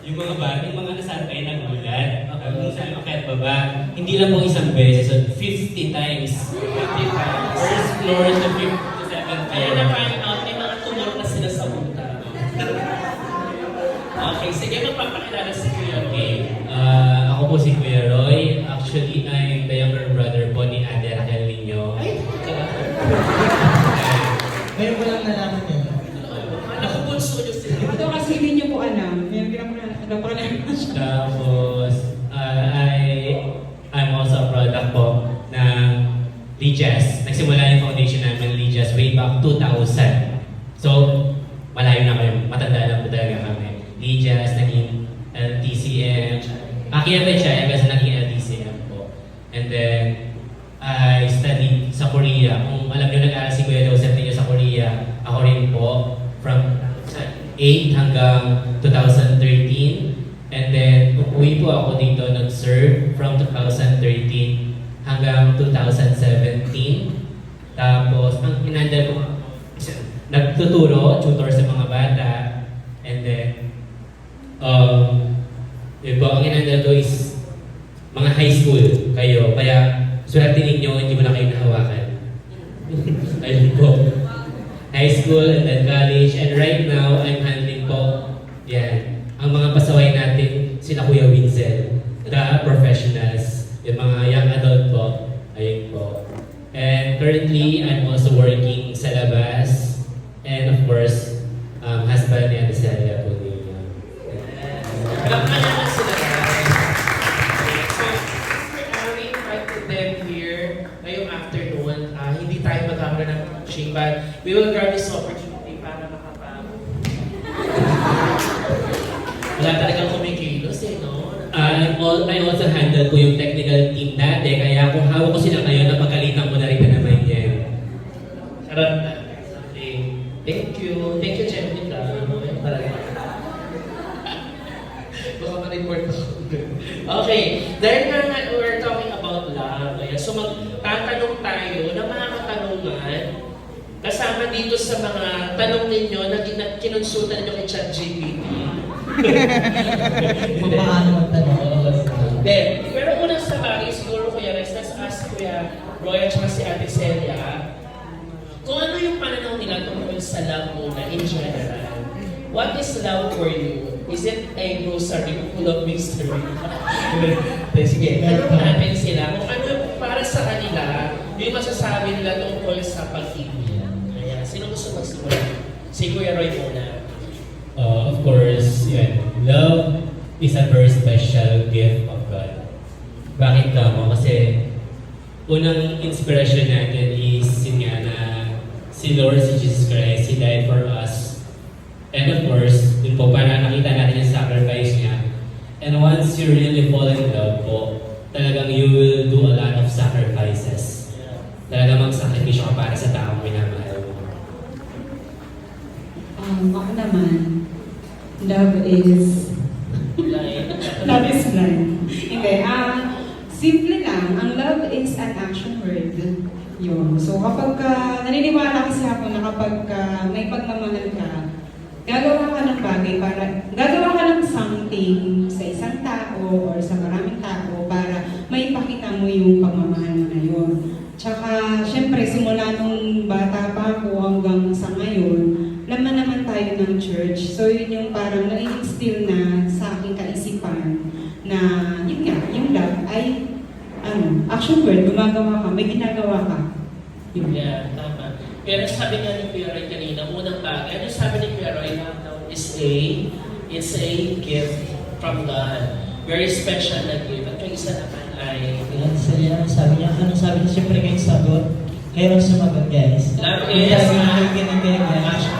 yung mga nasakay na gulat. Kung saan akit baba, hindi lang po isang beses, so 50 times. 50 times. First floor to 5th to 7th Kaya floor. na-find out, may mga tumor na sila sa buta. Okay, sige, magpapakilala si Kuya Roy. Ako po si Kuya Roy. Actually, I'm the younger brother po ni Ate Raquel Nino. Ay, ka. Ngayon ko lang nalaman yun. Nakubunso niyo sila. Ito kasi hindi niyo po alam. Yan pinapakalaman siya. Tapos, I'm also a product po ng Ligas. Nagsimula yung foundation namin Ligas way back 2000. So, malayo na kayo. Matanda lang po talaga kami. Ligas, naging LTCM. Akiyabe siya, kasi naging LTCM po. And then, I studied sa Korea. Kung alam niyo, nag-aaral si Kuya Joseph niyo sa Korea. Ako rin po. From 2008 hanggang 2013. And then, uuwi po ako dito nag-serve from 2013 hanggang 2017. Tapos, ang inandal ko, nagtuturo, tutor sa mga bata. And then, yun po, ang inandal ko is mga high school kayo. Kaya, swerte ninyo, hindi mo na kayo nahawakan. Ayun po. High school and then college. And right now, I'm handling po, yan, ang mga pasaway natin, sila Kuya Winsel, the professionals, yung mga young adult po, ayun po. And currently, I'm also working sa labas, and of course, husband ni Ate Celia po ninyo. Nakakalaman sila guys. So, we invited them here ngayong afternoon. Hindi tayo magkakaroon ng coaching, but we will grab this opportunity para wala talagang kumikilos no? I also handle ko yung technical team dati, kaya kung hawak ko sila ngayon, napagalitan ko na rin na naman yan. Charot na. Okay. Thank you. Thank you, Champion. Baka ma-report ako. Okay. Dahil nga we're talking about love. Ayan. So magtatanong tayo ng mga katanungan kasama dito sa mga tanong ninyo na kinonsulta ninyo kay ChatGPT. Paano magtanong? Then, pero unang sa bagay, siguro Kuya Rex, let's ask Kuya Roy at si Ate Celia kung ano yung pananaw nila tungkol sa love muna in general. What is love for you? Is it a rosary full of mystery? Sige, tanong natin sila kung ano para sa kanila yung masasabi nila tungkol sa pag-ibig. Ayan, sino gusto magsimula? Si Kuya Roy muna. Of course, yun. Love is a very special gift of God. Bakit mo? Kasi unang inspiration natin is yun nga na si Lord, si Jesus Christ, He died for us. And of course, yun po, para nakita natin yung sacrifice niya. And once you really fall in love po, talagang you will do a lot of sacrifices. Talagang magsakripisyo ka para sa taong minamahal mo. Ako naman, love is blind. Hindi. Simple lang. Ang love is an action word. Yun. So kapag naniniwala kasi ako na kapag may pagmamahal ka, gagawa ka ng bagay gagawa ka ng something sa isang tao or sa maraming tao para maipakita mo yung pagmamahal mo na yun. Tsaka, syempre, simula nung bata pa ako hanggang sa ngayon, laman naman tayo ng church. So, yun yung parang nai-instill na sa aking kaisipan na, yun nga, yung love ay, action word, gumagawa ka, may ginagawa ka. Yeah, tama. Pero sabi nga ni Kuya Roy kanina, unang bagay, ano sabi ni Kuya Roy, love is it's a gift from God. Very special na gift. At yung isa naman ay, Yan, Celia, sabi niya, ano sabi niya, siyempre kayong sagot. Kayo ang sumagot, guys. love is Action.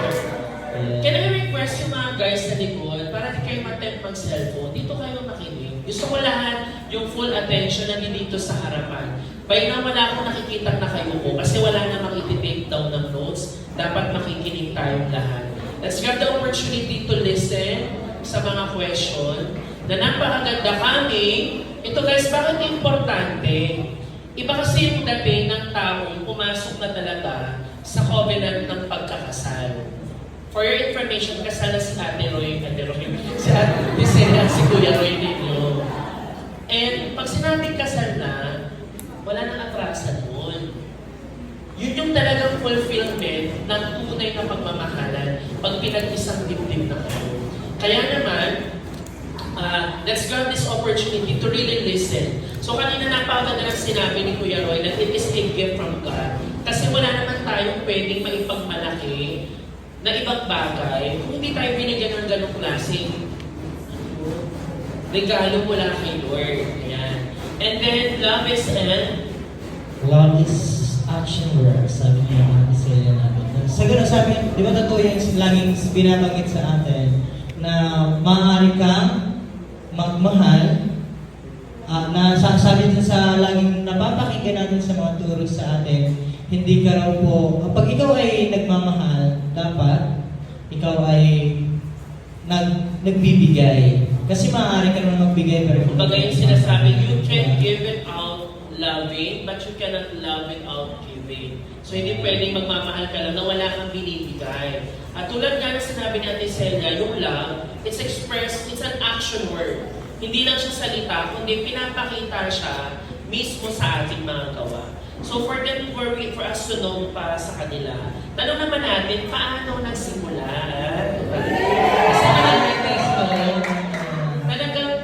Can I request yung mga guys sa likod para di kayo matempt mag-cellphone? Dito kayo makinig. Gusto ko lahat yung full attention na dito sa harapan. By now, wala akong nakikita na kayo ko kasi wala namang iti-take down ng notes. Dapat makikinig tayong lahat. Let's grab the opportunity to listen sa mga question na napakaganda kami. Ito guys, bakit importante? Iba kasi yung dating ng taong pumasok na talaga sa covenant ng pagkakasal. For your information, kasal na si Ate Roy, si Ate Sena, si Kuya Roy ninyo. And pag sinabing kasal na, wala nang atrasan nun. Yun yung talagang fulfillment ng tunay na pagmamahalan pag pinag-isang dibdib na kayo. Kaya naman, let's grab this opportunity to really listen. So kanina napakaganda ng sinabi ni Kuya Roy that it is a gift from God. Kasi wala naman tayong pwedeng maipagmalaki na ibang bagay kung hindi tayo binigyan ng ganong klaseng regalo mula kay Lord. Ayan. And then, love is Love is action words, sabi niya mga Isaiah natin. Sa ganun sabi, di ba totoo yung laging binabanggit sa atin na maaari kang magmahal, na sabi din sa laging napapakinggan natin sa mga turo sa atin, hindi ka raw po, kapag ikaw ay nagmamahal, dapat ikaw ay nagbibigay. Kasi maaari ka naman magbigay pero kumbaga yung sinasabi, you can give it out loving, but you cannot love without giving. So hindi pwedeng magmamahal ka lang na wala kang binibigay. At tulad nga na sinabi ni Ate Celia, yung love, it's expressed, it's an action word. Hindi lang siya salita, kundi pinapakita siya mismo sa ating mga gawa. So for us to know para sa kanila, tanong naman natin, paano nagsimula? Kasi talagang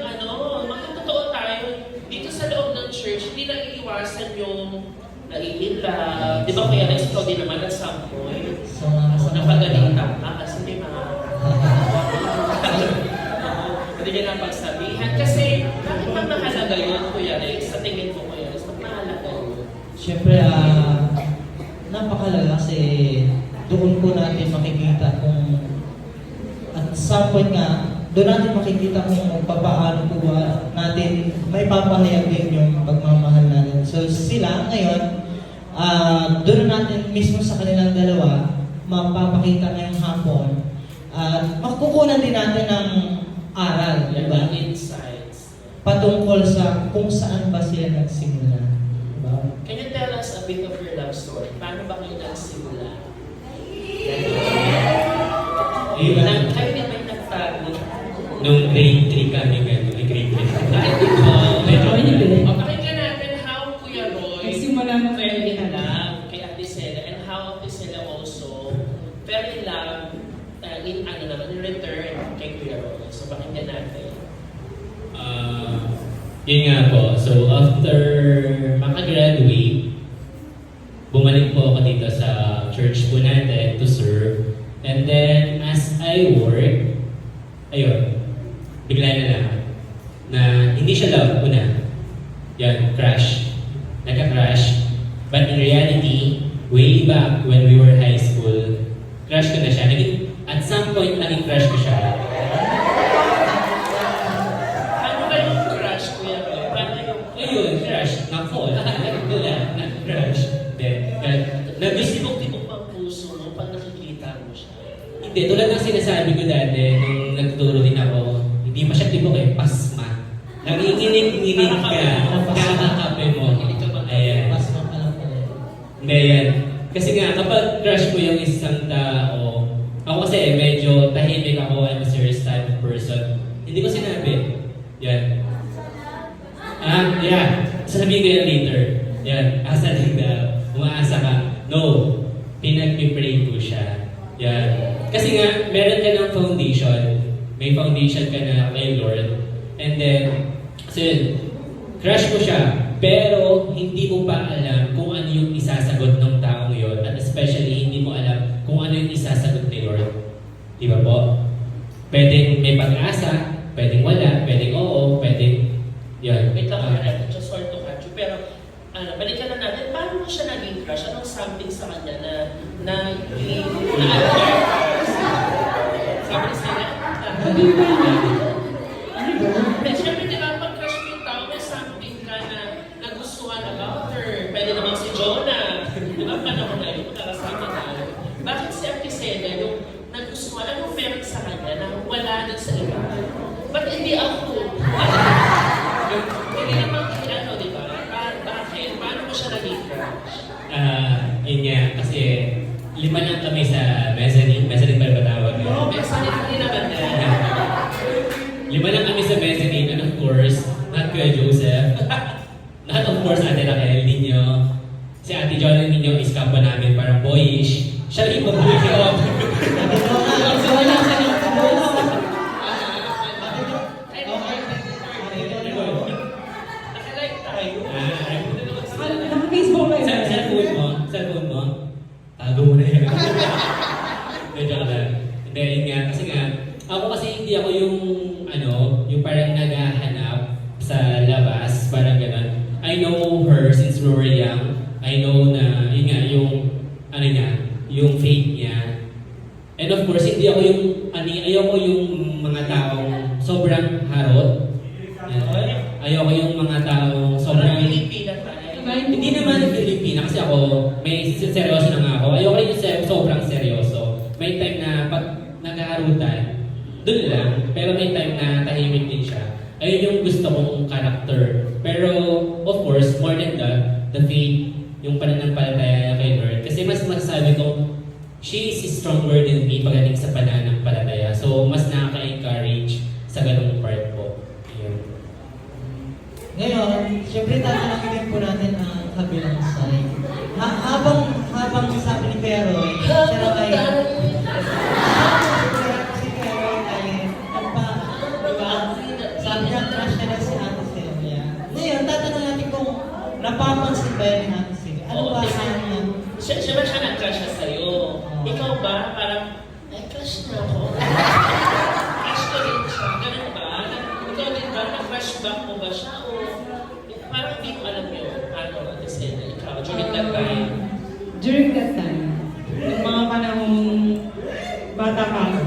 magtotoo tayo, dito sa loob ng church, hindi na iiwasan yung naiinlove. Di ba kaya na-explore din naman at some point? So, napagalinta ka kasi may mga hindi niya na pagsabihan. Kasi bakit bang mahalaga yun, Kuya Rex? Sa tingin mo, Kuya Rex, bakit mahalaga yun? Siyempre, napakalaga kasi doon po natin makikita kung at sa point nga, doon natin makikita kung paano po natin may papahayag din yung pagmamahal natin. So sila ngayon, doon natin mismo sa kanilang dalawa, mapapakita ngayong hapon, makukunan din natin ng aral, di ba? Insights. Patungkol sa kung saan ba sila nagsimula. Diba? Can you tell us a bit of your love story? Paano ba kayo nagsimula? Kayo din may nagtago. Nung grade 3 kami, grade 3. Pakinggan natin how Kuya Roy Nagsimula mo fell in kay love kay Ate Celia and how Ate Celia also fell in love in return kay Kuya Roy. So pakinggan natin. Yun nga po. So, after makagraduate, bumalik po ako dito sa church po natin to serve. And then, as I work, ayun, bigla na lang na hindi siya love ko na. Yan, crush. Nagka-crush. But in reality, way back when we were high school, crush ko na siya. At some point, naging crush ko siya. Ayun, crush. Na-fall. Na-crush. Nabisibok-tibok ang puso mo pag nakikita mo siya. Hindi, tulad ng sinasabi ko dati, nung nagtuturo din ako, hindi pa siya tibok eh, pasma. Nanginginig-nginig ka, kakakape mo. Ayan. Pasma ka lang pala. Hindi yan. Kasi nga, kapag crush mo yung isang tao, ako kasi medyo tahimik ako, I'm a serious type of person. Hindi ko sinabi. Yan. Yeah. Sasabihin ko yan later. Yan. Asa lang daw. Umaasa ka. No. Pinag-pray ko siya. Yan. Kasi nga, meron ka ng foundation. May foundation ka na kay Lord. And then, so yun, crush ko siya. Pero, hindi mo pa alam kung ano yung isasagot ng taong yun. At especially, hindi mo alam kung ano yung isasagot ni Lord. Di ba po? Pwedeng may pag-asa, pwedeng wala, pwedeng oo, pwedeng yan. Wait lang, just sorry to catch you. Pero, balikan na natin, paano mo siya naging crush? Anong something sa kanya na sabi ni Sina? Siyempre, di ba, pag-crush mo yung tao, may something ka na nagustuhan about her. Pwede naman si Jonah. Di ba, panahon na yun, magkakasama na. Bakit si Ate Celia, yung nagustuhan, anong meron sa kanya na wala dun sa iba? Ba't hindi ako? Hindi naman di ba? Bakit? Paano mo siya naging crush? Yun nga, kasi 5 lang kami sa mezzanine. Mezzanine ba tawag? Oo, may hindi naman yan. 5 lang kami sa mezzanine, and of course, not Kuya Joseph. Not of course, Ate Raquel Nino. Si Ate Jonathan Nino is kapwa namin, parang boyish. Siya rin mag-makeup. Nakalike tayo. Naka-Facebook kayo. Cellphone mo, tago mo na yan. Medyo ka lang. Hindi, yun nga, kasi nga, ako kasi hindi ako yung parang naghahanap sa labas, parang gano'n. I know her since we were young. I know na, yun nga, yung faith niya. And of course, hindi ako ayoko yung mga taong sobrang harot. Ayoko yung mga taong Sobrang sobrang... Pilipina tayo. Hindi naman Pilipina kasi ako, may seryoso na nga ako. Ayoko yung sobrang seryoso. May time na pag naghaharutan, dun lang. Pero may time na tahimik din siya. Ayun yung gusto kong character. Pero, of course, more than that, the faith, yung pananampalataya kay Lord. Kasi mas masasabi ko, she is stronger than me pagdating sa pananampalataya. So, mas nakaka-encourage sa ganung part ko. Ayun. Ngayon, syempre tatanungin po natin ang kabilang side. Habang sabi ni Kuya Roy, siya raw ay... Si Kuya Roy ay diba? Sabi niya, crush niya na si Ate Celia. Ngayon, tatanungin natin kung napapansin ba yun ni Ate Celia? Ano ba ang... Siya ba siya nag-crush na sa'yo? Ikaw ba? Parang, ay, crush na ako. Crush ko rin siya. Ganun ba? Ikaw din ba? Na-crush back mo ba siya? O parang hindi ko alam yun. Ano, Ate Celia, ikaw, during that time. During that time, yung mga panahong bata pa ako.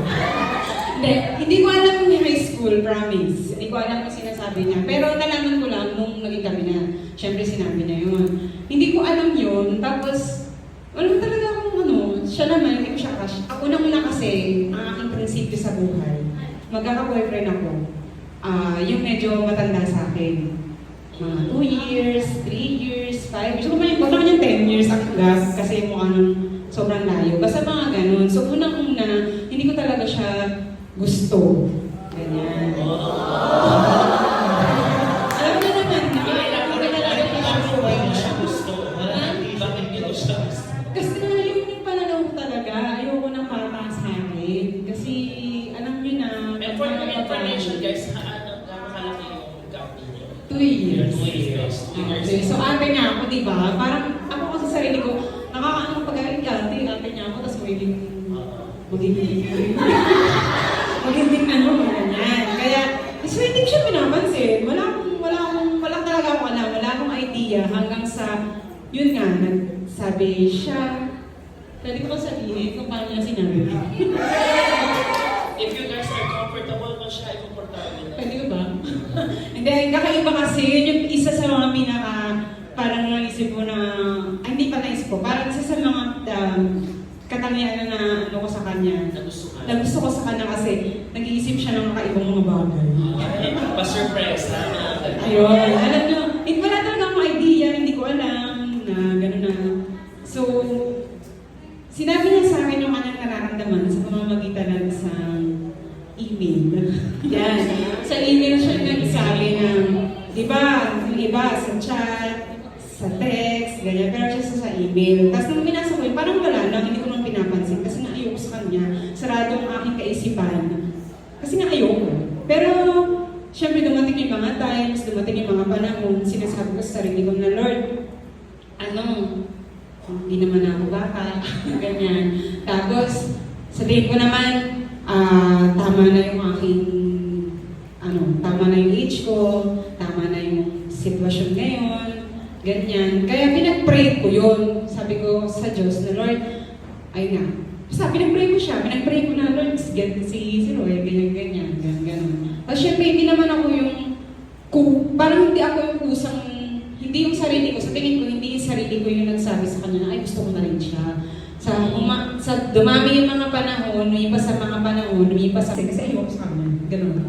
Hindi ko alam yung high school, promise. Hindi ko alam kung sinasabi niya. Pero nalaman ko lang nung naging kami na. Siyempre sinabi niya yun. Hindi ko alam yun. Tapos, wala talaga akong siya naman, hindi ko siya crush. Ako una kasi, ang aking prinsipyo sa buhay, magkaka-boyfriend ako. Yung medyo matanda sa akin. Mga 2 years, 3 years, 5 years. Huwag naman yung 10 years ang gap kasi mukha nang sobrang layo. Basta mga ganun. So unang-una, hindi ko talaga siya gusto. Ganyan. Alam mo naman, hindi ko talaga siya gusto. Bakit hindi ko siya gusto? Kasi yung pananaw ko talaga, ayoko ng bata sa akin. Kasi alam nyo na, And for your information, guys, nakalaki yung gap ninyo. 2 years. 2 years. 2 years. Okay, so ate niya ako, di ba? Parang ako kasi sarili ko, nakakaanong pag-aling ate niya ako, tapos magiging ganyan. Kaya, so hindi ko siya pinapansin. Wala talaga akong alam, wala akong idea hanggang sa, yun nga, nagsabi siya. Pwede ko sabihin kung paano niya sinabi. If you guys are comfortable mo siya, ay comfortable na. Pwede ko ba? Hindi, kakaiba kasi, yun yung isa sa mga pinaka, parang naisip ko na, ay hindi pa naisip ko, parang isa sa mga katangian na ano ko sa kanya. Nagusto ko sa kanya kasi nag-iisip siya ng kakaibang mga bagay. Pa-surprise na. Ayun, alam nyo, wala talaga akong idea, hindi ko alam na gano'n na. So, sinabi niya sa akin yung kanyang nararamdaman sa pamamagitan ng isang email. Yan. Sa email siya nagsabi ng, di ba, yung iba sa chat, sa text, ganyan, pero siya sa email. Tapos nung binasa ko yun, parang wala lang, hindi ko nang pinapansin kasi nga ayoko sa kanya, sarado ang aking kaisipan. Kasi nga ayoko. Pero, syempre dumating yung mga times, dumating yung mga panahon, sinasabi ko sa sarili ko na, Lord, hindi naman ako bata, ganyan. Tapos, sabihin ko naman, tama na yung aking, tama na yung age ko, tama na yung sitwasyon ngayon, ganyan. Kaya pinag-pray ko yun. Sabi ko sa Diyos na, Lord, ay nga. Basta pinag-pray ko siya. Pinag-pray ko na, Lord, si Roy, ganyan. Tapos syempre, hindi naman ako parang hindi ako yung kusang, hindi yung sarili ko. Sa tingin ko, hindi yung sarili ko yung nagsabi sa kanya na, ay, gusto ko na rin siya. Sa dumami yung mga panahon, lumipas sa mga panahon, lumipas sa... Kasi ayoko sa kanya. Ganun.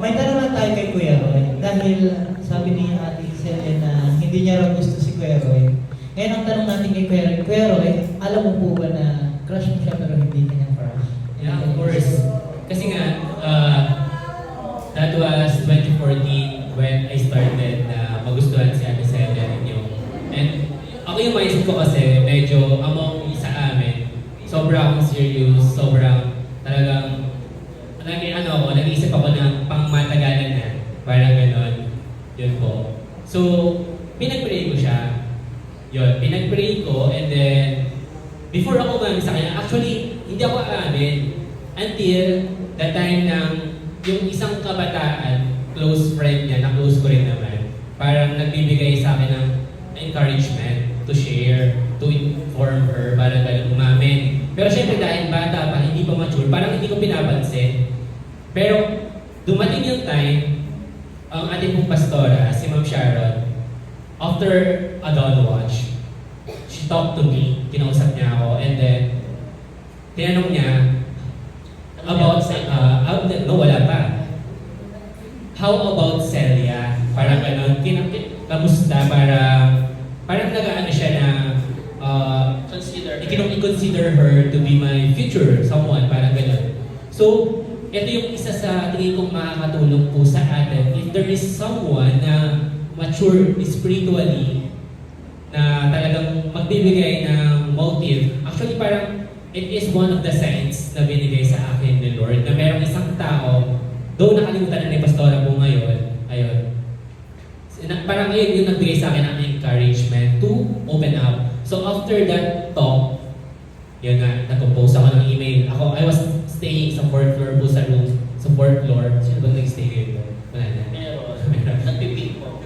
May tanong lang tayo kay Kuya Roy. Dahil sabi ni Ate Celia na hindi niya raw gusto si Kuya Roy. Ngayon ang tanong natin kay Kuya Roy, alam mo po ba na crush mo siya pero hindi kanyang crush? Yeah, of course. Kasi nga, that was 2014 when I started na magustuhan si Ate Celia ninyo. And ako yung mindset ko kasi medyo among sa amin, sobrang serious, sobrang talagang nag-iisip ako ng pangmatagalan na. Parang ganon. Yun po. So, pinag-pray ko siya. Yun, pinag-pray ko and then before ako umamin sa kanya, actually, hindi ako aamin until the time ng yung isang kabataan, close friend niya, na close ko rin naman, parang nagbibigay sa akin ng encouragement to share, to inform her, parang ganun umamin. Pero syempre dahil bata pa, hindi pa mature, parang hindi ko pinapansin. Pero dumating yung time, ang ating pong pastora, si Ma'am Sharon, after a dawn watch, she talked to me, kinausap niya ako, and then tinanong niya about, wala pa. How about Celia? Parang gano'n, kamusta, parang nag-ano siya na, i-consider her to be my future someone, parang gano'n. So, ito yung isa sa tingin kong makakatulong po sa atin. If there is someone na mature spiritually, na talagang magbibigay ng motive. Actually, parang it is one of the signs na binigay sa akin ni Lord na merong isang tao, though nakalimutan na ni Pastora po ngayon, ayun. Parang ngayon yung nagbigay sa akin ng encouragement to open up. So after that talk, yun nga, nag-compose ako ng email. I was staying sa 4th floor po sa room, sa 4th floor. Sino ba nag-stay dito? Wala na. Meron. Nagpiping po.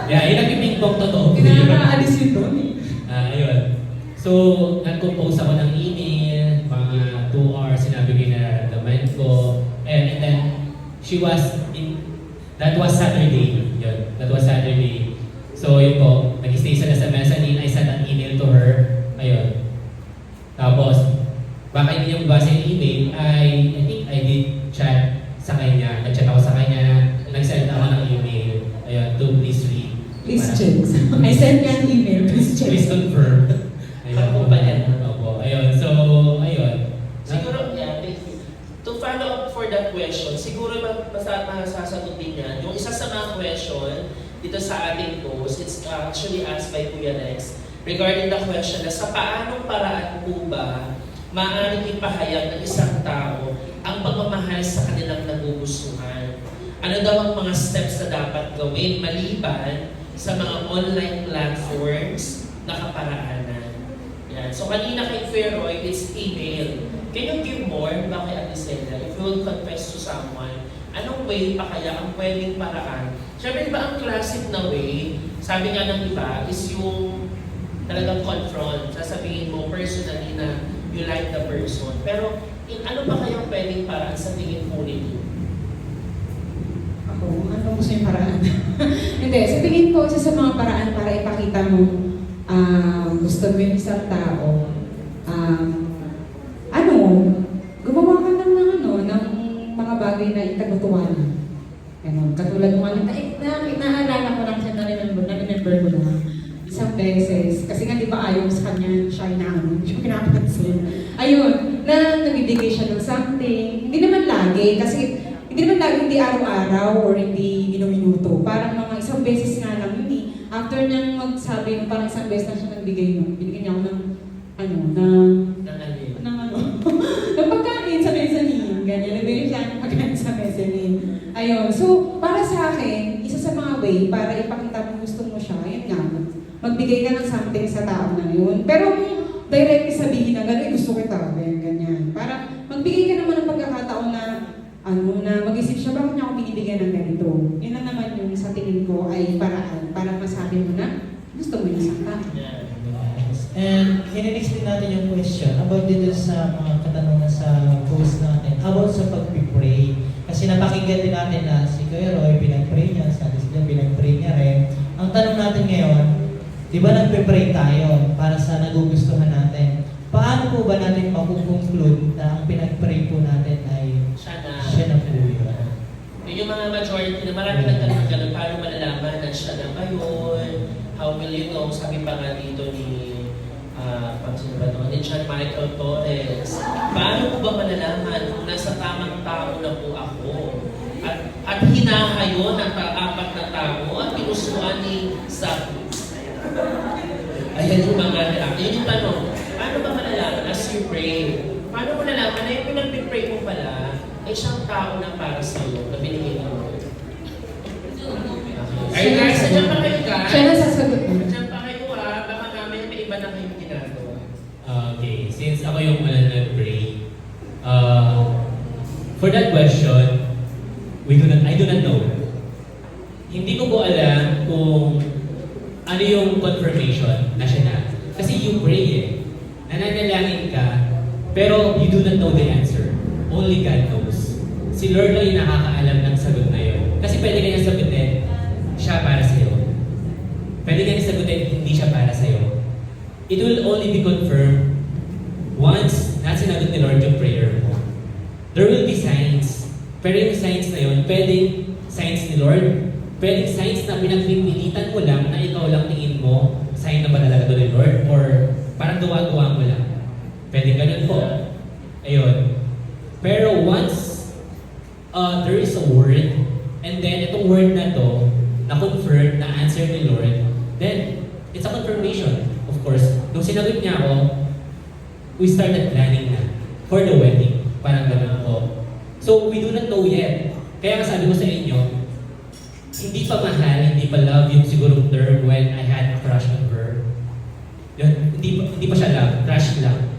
Yeah, yung nagpiping-pong totoo. Pinakaalis yun doon eh. Ayun. So, nag-compose ako ng email, mga 2 hours, sinabi ko na nararamdaman ko. And then, that was Saturday. Yun, that was Saturday. So, yun po, nag-stay sila sa mezzanine, I sent an email to her. Ayun. Tapos, baka hindi niya mabasa yung email, I think I did chat sa kanya. Nag-chat ako sa kanya na nag-send ako ng email. Ayun, to please read. Please check. I sent you an email. Please check. Please confirm. Ako ba yan? Opo. Ayun. So, ayun. Siguro, yeah, to follow up for that question, siguro masasagot din yan. Yung isa sa mga question dito sa ating post, it's actually asked by Kuya Lex regarding the question na sa paanong paraan po ba maaaring ipahayag ng isang tao ang pagmamahal sa kanilang nagugustuhan. Ano daw ang mga steps na dapat gawin maliban sa mga online platforms na kaparaanan. Yan. So kanina kay Feroy, it's email. Can you give more ba kay Ate Celia? If you will confess to someone, anong way pa kaya ang pwedeng paraan? Siyempre ba ang classic na way, sabi nga ng iba, is yung talagang confront. Sasabihin mo personally na you like the person. Pero ano ba kayang pwedeng paraan sa tingin po ninyo? Ano gusto yung paraan? Hindi, sa tingin ko, isa sa mga paraan para ipakita mo gusto mo yung isang tao, gumawa ka ng mga bagay na itagutuan. Katulad mo naalala ko lang siya, na-remember ko na isang beses, kasi nga di ba ayaw sa kanya siya hindi siya pinapansin. Ayun, na nabibigay siya ng something, hindi naman lagi, kasi hindi araw-araw or hindi minuto. Parang mga isang beses nga lang yun eh. After niyang magsabi, parang isang beses na siya nagbigay nun, binigyan niya ako ng pagkain sa mezzanine. Ganyan, nagbigay siya ng pagkain sa mezzanine. Ayun, so para sa akin, isa sa mga way para ipakita mo gusto mo siya, yun nga, magbigay ka ng something sa tao na yun. Pero directly sabihin na gano'n, gusto kita, ganyan. Para magbigay ka naman ng pagkakataon na mag-isip siya, bakit niya ako binibigyan ng ganito? Yun lang naman yung sa tingin ko ay paraan para masabi mo na gusto mo yung isang tao. And in-next din natin yung question about dito sa mga katanungan sa post natin, about sa pag-pray. Kasi napakinggan din natin na si Kuya Roy, pinag-pray niya, sa atin sila pinag-pray niya rin. Ang tanong natin ngayon, di ba nagpe-pray tayo para sa nagugustuhan natin? Paano po ba natin makukonclude na ang pinag-pray po natin ay siya na po yun? Yung mga majority na marami nagtanong ganun, paano malalaman na siya na ba yun? how will you know, sabi pa nga dito ni ni John Michael Torres, paano ko ba malalaman kung nasa tamang tao na po ako? At hinahayon ang apat na tao at pinusuan ni Zacchaeus. Ayan yung mga reaction. Yun yung tanong, paano ba malalaman as you pray? Paano mo nalaman na yung pinag-pray mo pala ay siyang tao na para sa iyo na binigay ng Lord? Ay guys, nandiyan pa kayo guys? Siya na sasagot mo. Nandiyan pa kayo baka namin may iba na kayong ginagawa. Okay, since ako yung unang nag-pray, for that question, I do not know. Hindi ko po alam kung ano yung confirmation na siya na. Kasi you pray eh. Nananalangin ka, pero you do not know the answer. Only God knows. Si Lord lang yung nakakaalam ng sagot na yun. Kasi pwede kanya sagutin, siya para sa'yo. Pwede kanya sagutin, hindi siya para sa'yo. It will only be confirmed once na sinagot ni Lord yung prayer mo. There will be signs. Pero yung signs na yun, pwedeng signs ni Lord, pwedeng signs na pinagpipilitan mo lang na ikaw lang tingin mo, sign na ba talaga doon ni Lord, or parang gawa-gawa mo lang. Pwedeng ganun po. Ayun. Pero once there is a word, and then itong word na to, na-confirm, na-answer ni Lord, then it's a confirmation. Of course, nung sinagot niya ako, we started planning na for the wedding. Parang ganun po. So, we do not know yet. Kaya sabi ko sa inyo, hindi pa mahal, hindi pa love yung sigurong term when I had a crush on her. Yun, hindi pa siya love, crush lang.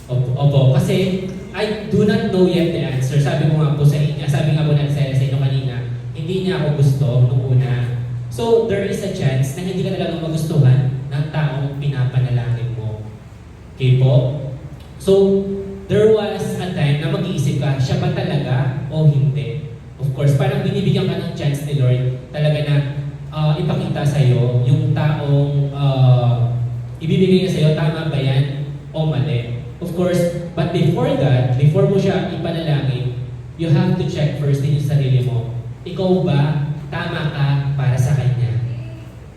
Opo, kasi I do not know yet the answer. Sabi ko nga po sa inyo, sabi nga po sa inyo kanina, hindi niya ako gusto nung una. So, there is a chance na hindi ka talaga magustuhan ng taong pinapanalangin mo. Okay po? So, there was a time na mag-iisip ka, siya ba talaga o hindi? Of course, parang binibigyan ka ng chance ni Lord talaga na ipakita sa'yo yung taong ibibigay niya sa'yo, tama ba yan o mali? Of course, but before that, before mo siya ipanalangin, you have to check first din yung sarili mo. Ikaw ba, tama ka para sa Kanya?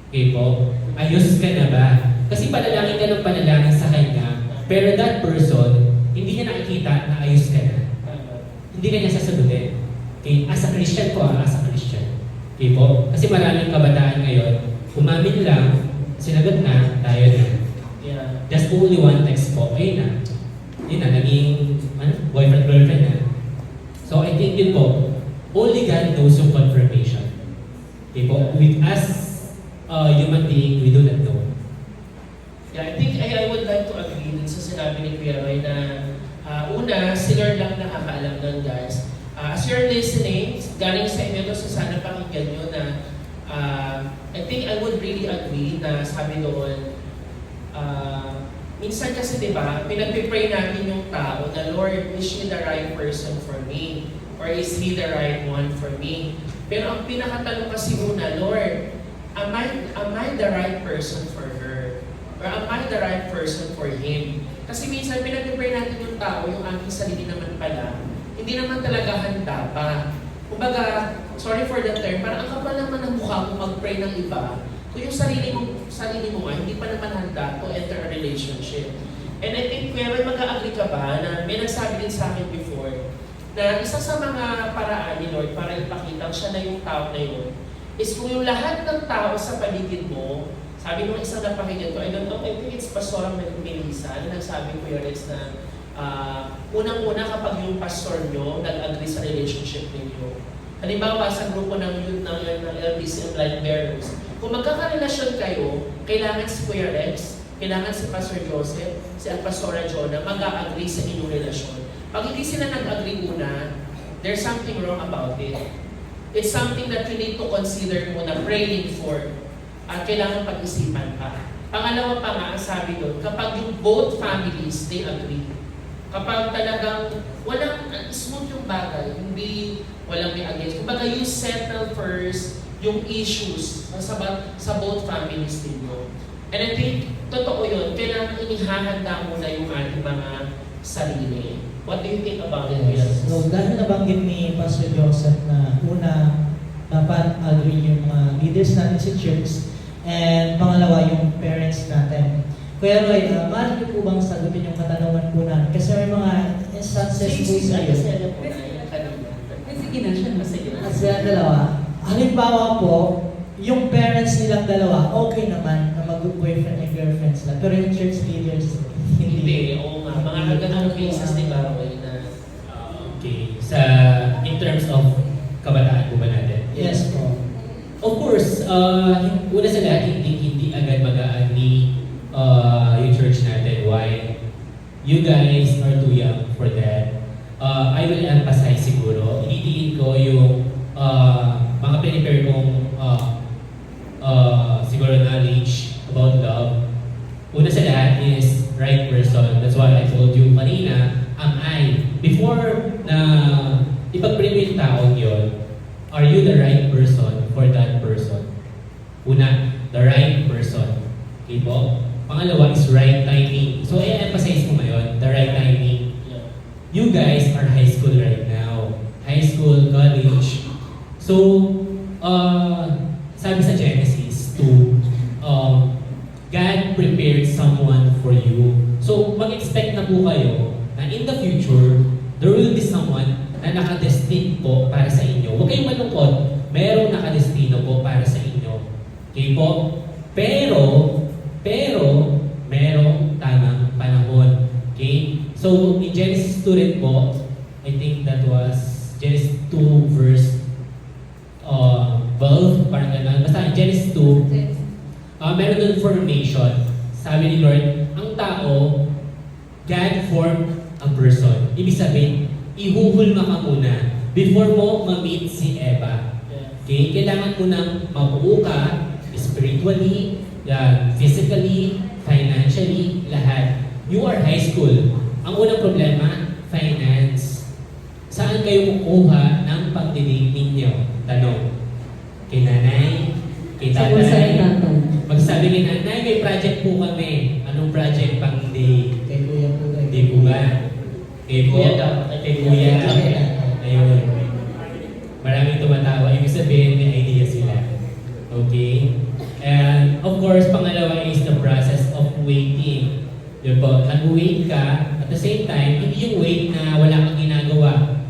Okay po? Ayos ka na ba? Kasi panalangin ka ng panalangin sa Kanya, pero that person, hindi niya nakikita na ayos ka na. Hindi ka niya sasagutin. Okay? As a Christian po, as a Christian. Okay po? Kasi maraming kabataan ngayon, umamin lang, sinagot na, tayo na. Yeah. Just only one text po, ayun na. Yun na, naging boyfriend-girlfriend na. So I think yun po, only God knows yung confirmation. Okay po? With us, human being, we do not know. Yeah, I think I would like to agree dun sa sinabi ni Kuya Roy na una, si Lord lang nakakaalam nun, guys. As you're listening, galing sa inyo to, so sana pakinggan nyo na I think I would really agree na sabi doon, minsan kasi diba, pinagpipray natin yung tao na Lord, is she the right person for me? Or is he the right one for me? Pero ang pinakatanong kasi muna, Lord, am I the right person for her? Or am I the right person for him? Kasi minsan pinag-pray natin yung tao, yung aking sarili naman pala, hindi naman talaga handa pa. Kumbaga, sorry for the term, parang ang kapal naman ng mukha mo mag-pray ng iba, kung yung sarili mo nga, hindi pa naman handa to enter a relationship. And I think, Kuya, mag-a-agree ka ba na may nagsabi din sa akin before, na isa sa mga paraan ni Lord para ipakita siya na yung tao na yun, is kung yung lahat ng tao sa paligid mo, sabi nung isang napakinggan ko, I don't know, I think it's Pastor Melissa, na nagsabi ko yun, it's na unang-una kapag yung pastor nyo nag-agree sa relationship ninyo. Halimbawa, sa grupo ng youth ng LBC and Light Bearers, kung magkakarelasyon kayo, kailangan si Kuya Rex, kailangan si Pastor Joseph, si Pastora Jonah, mag-agree sa inyong relasyon. Pag hindi sila nag-agree una, there's something wrong about it. It's something that you need to consider muna praying for at kailangan pag-isipan pa. Pangalawa pa nga, ang sabi doon, kapag yung both families, they agree. Kapag talagang walang smooth yung bagay, hindi walang may against. Kumbaga you settle first yung issues sa both families ninyo. And I think, totoo yun, kailangan inihahanda muna yung ating mga sarili. What do you think about it? Yes. So, dahil nabanggit ni Pastor Joseph na una, dapat agree yung mga leaders natin sa church, And pangalawa, yung parents natin. Kuya Roy, maaari niyo po bang sagutin yung katanungan po natin? Kasi may mga instances po sa iyo. Sige na siya. Sige na. Kasi ang dalawa, halimbawa po, yung parents nilang dalawa, okay naman na mag-boyfriend and girlfriend sila. Pero yung church leaders, Hindi, oo nga. Mga ganang cases, di ba, Roy, na Okay. In terms of kabataan po ba natin? Yes po. Of course, una sa lahat, hindi agad mag-agree yung church natin. Why? You guys are too young for that. I will emphasize siguro, initiin ko yung mga prepare kong siguro knowledge about love. Una sa lahat is right person. That's why I told you kanina, am I, before na ipag-prepare yung taong yun, are you the right person for that person? Una, the right person. Okay po? Pangalawa is right timing. So, i-emphasize ko ngayon, the right timing. You guys are high school right now. High school, college. So, sabi sa Genesis 2, God prepared someone for you. So, mag-expect na po kayo na in the future, there will be someone na nakadestin po para sa inyo. Huwag kayong malungkot, merong nakadestino po para sa inyo. Okay po? Pero, merong tamang panahon. Okay? So, in Genesis 2 rin po, I think that was Genesis 2 verse 12, parang gano'n. Basta in Genesis 2, meron doon formation. Sabi ni Lord, ang tao, God formed a person. Ibig sabihin, ihuhulma ka muna before mo ma-meet si Eva. Okay? Kailangan mo nang mabuo ka spiritually, physically, financially, lahat. You are high school. Ang unang problema, finance. Saan kayo kukuha ng pagdidig ninyo? Tanong. Kay nanay? Kay Sa bulsa ni tatay? tatay. Magsabi kay nanay, may project po kami. Anong project pang day? Kay kuya po. Hindi po ba? Kay po? Kuya daw. Kay kuya. Kay kuya. Ayun. Maraming tumatawa. Ibig sabihin, may idea sila. Okay? And of course, pangalawa is the process of waiting. Yun po, nag-wait ka, at the same time, hindi yung wait na wala kang ginagawa.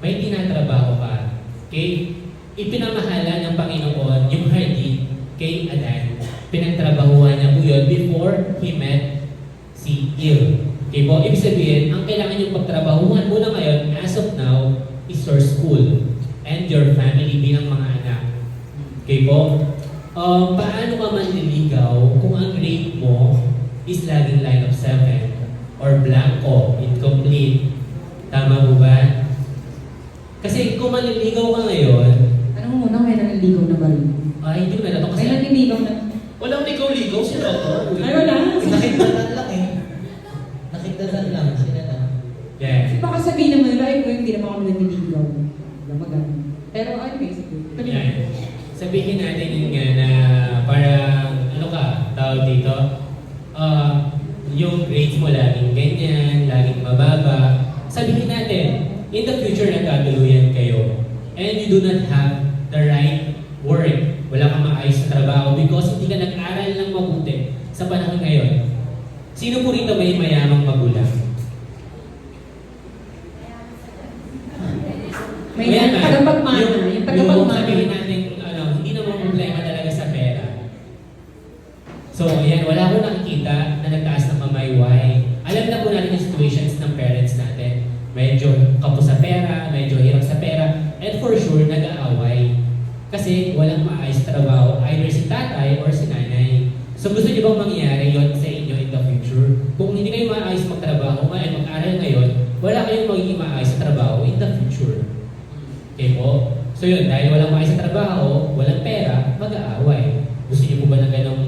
May tinatrabaho ka. Okay? Ipinamahala ng Panginoon yung heartbeat kay Adan. Pinagtrabahuhan niya po yun before he met si Eve. Okay po? Ibig sabihin, ang kailangan yung pagtrabahuhan muna ngayon, as of now, is your school and your family bilang mga anak. Okay po? Paano ka manliligaw kung ang grade mo is laging line of 7 or blanco, incomplete? Tama po ba? Kasi kung manliligaw ka ngayon, Ano mo muna, may naniligaw na ba rin? hindi ko na ito May kasi naniligaw na. walang ligaw-ligaw si Doctor. Ay, wala. Nakikdatan lang eh. Nakikdatan lang. Sila na. yeah. Kasi baka sabihin naman nila, ay, hindi naman ako naniligaw. Wala maganda. Pero anyway, sige. Yan. Sabihin natin yun nga na parang, ano ka, tawag dito, yung grades mo laging ganyan, laging mababa. Sabihin natin, in the future nagkaguluyan kayo and you do not have the right work, wala kang maayos na trabaho because hindi ka nag-aral ng mabuti sa panahon ngayon. Sino po rito may mayamang magulang? May tagapagmana. Yung tagapagmana. sabihin natin, hindi naman problema talaga sa pera. So, ayan, wala akong nakikita na nagtaas ng kamay. Why? Alam na po natin yung situations ng parents natin. Medyo kapos sa pera, medyo hirap sa pera, and for sure, nag-aaway. Kasi walang maayos trabaho, either si tatay or si nanay. So, gusto niyo bang mangyari yon sa inyo in the future? Kung hindi kayo maayos magtrabaho ngayon, mag-aral ngayon, wala kayong magiging maayos sa trabaho in the future. Okay po? So yun, dahil walang maayos sa trabaho, walang pera, mag-aaway. Gusto niyo po ba ng ganong